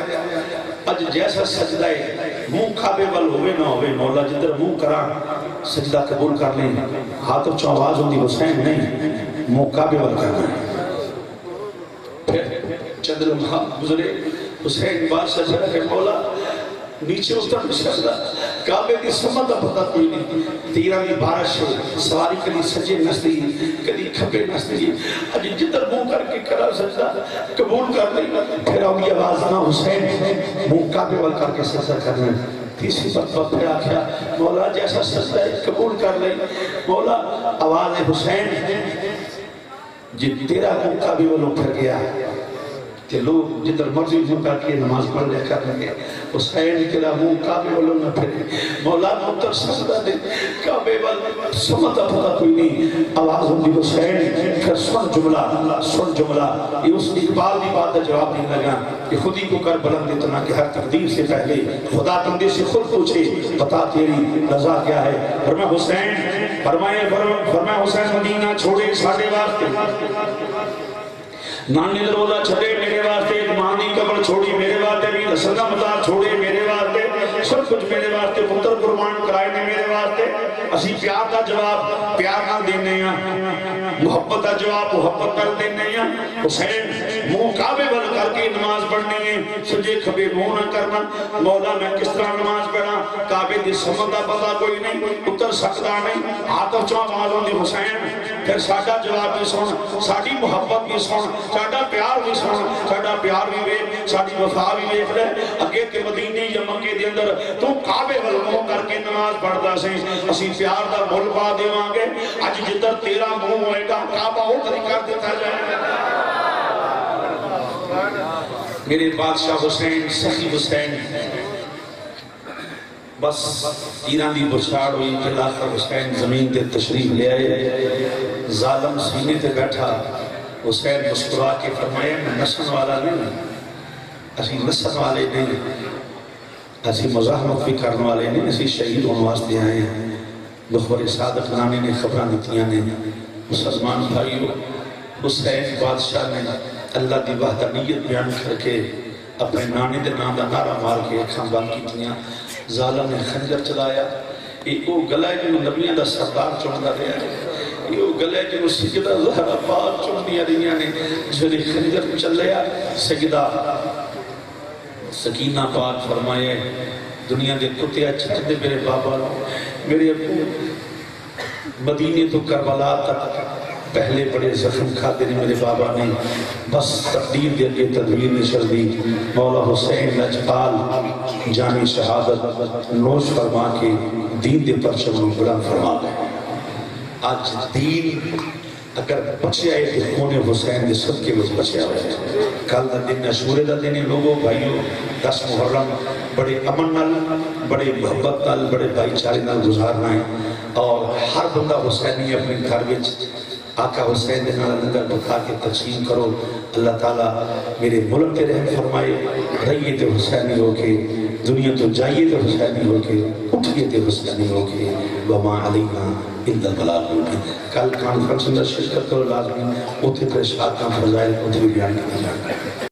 [SPEAKER 1] اج جیسا سجدہ ہے منہ کھابے ول ہوئے نہ ہوئے مولا جدر منہ کرا سجدہ قبول کر لیں ہاتھوں چو آواز ہوندی حسین نہیں منہ کھابے ول کرنا ہے پھر چند لمحہ گزرے حسین بادشاہ جب کہ مولا نیچے اتر نہیں سکتا کعبے دی سمت دا پتہ کوئی نہیں تیرہ دی بارش سواری کدی سجے نستی کدی کھبے نستی اج جدھر منہ کر کے کرا سجدہ قبول کر لئی پھر آگی آواز نہ حسین منہ کعبے وال کر کے سجدہ کرنا تیسری مرتبہ پھر آکھیا مولا جیسا سجدہ ہے قبول کر لئی مولا آواز حسین جب تیرا منہ کعبے والوں پھر گیا کہ لوگ جدھر مرضی جھکا کے نماز پڑھ لے کر لگے حسین تیرا منہ کعبے والوں نہ پھرے مولا نوتر سجدہ دے کعبے والا سمتا پتا کوئی نہیں آواز ہوندی حسین پھر سن جملہ یہ اس اقبال دی بات جواب نہیں لگا کہ خودی کو کر بلند اتنا کہ ہر تقدیر سے پہلے خدا بندے سے خود پوچھے بتا تیری رضا کیا ہے فرمایا حسین فرمایا حسین مدینہ چھوڑے ساڑھے واسطے نانی دروازہ چھڑے میرے واسطے ماں دی قبر چھوڑی میرے واسطے بھی نسل کا مزار چھوڑے میرے واسطے سب کچھ میرے واسطے پتر قربان کرائے نے میرے واسطے اسی پیار کا جواب پیار نہ دینے ہیں محبت کا جواب محبت کر دینے ہیں حسین منہ کعبے بل کر کے نماز پڑھنی ہے سجے کھبے منہ نہ کرنا مولا میں کس طرح نماز پڑھا کعبے دی سمت کا پتہ کوئی نہیں اتر سکتا نہیں آتف چاہ آوازوں دی حسین پھر ساڈا جواب بھی سن ساڈی محبت بھی سن ساڈا پیار بھی سن ساڈا پیار بھی ویکھ ساڈی وفا بھی ویکھ لے اگے تے مدینے یا مکے دے اندر تو کعبے ول منہ کر کے نماز پڑھدا سی اسی پیار دا مول پا دیواں گے اج جدھر تیرا منہ ہوئے گا کعبہ ادھر کر دیتا جائے گا میرے بادشاہ حسین سخی حسین بس ایران دی برچاڑ ہوئی کہ آخر حسین زمین تے تشریف لے آئے ظالم سینے تے بیٹھا حسین مسکرا کے فرمایا میں نسن والا نہیں اسی نسن والے نہیں اسی مزاحمت بھی کرنے والے نہیں اسی شہید ہونے واسطے آئے ہیں بخبر صادق نامی نے خبران دیتیاں نے مسلمان بھائیو حسین بادشاہ نے اللہ دی وحدانیت بیان کر کے اپنے نانے دے نام دا نعرہ مار کے خانبان کی تیاں ظالم نے خنجر چلایا یہ وہ گلہ ہے جو نبیان دا سردار چوندہ رہا ہے یہ وہ گلہ ہے جو سجدہ زہرہ پاک چوندیاں رہیاں نے جو نے خنجر چلیا سجدہ سکینہ پاک فرمائے دنیا دے کتے اچھے دے میرے بابا میرے ابو مدینے تو کربلا تک پہلے بڑے زخم کھاتے نے میرے بابا نے بس تقدیر دے کے تدبیر نے چل دی مولا حسین لجپال جانی شہادت نوش فرما کے دین دے پرچم بلند فرما گئے آج دین اگر بچے آئے تو خونے حسین دے صدقے میں بچے آئے کل دا دن عاشورے دا دن لوگوں بھائیوں 10 محرم بڑے امن نال بڑے محبت نال بڑے بھائی چارے نال گزارنا ہے اور ہر بندہ حسینی اپنے گھر وچ آقا حسین دے نال لنگر بکھا کے تقسیم کرو اللہ تعالیٰ میرے ملک کے رحم فرمائے رہیے تے حسینی ہو کے دنیا تو جائیے تے حسینی ہو کے اٹھئے تے حسینی ہو کے وما علینا الا البلاغ المبین کل کانفرنس میں شرکت کرو لازمی اتھے پریشات کا فضائل اتھے بیان کیا جائے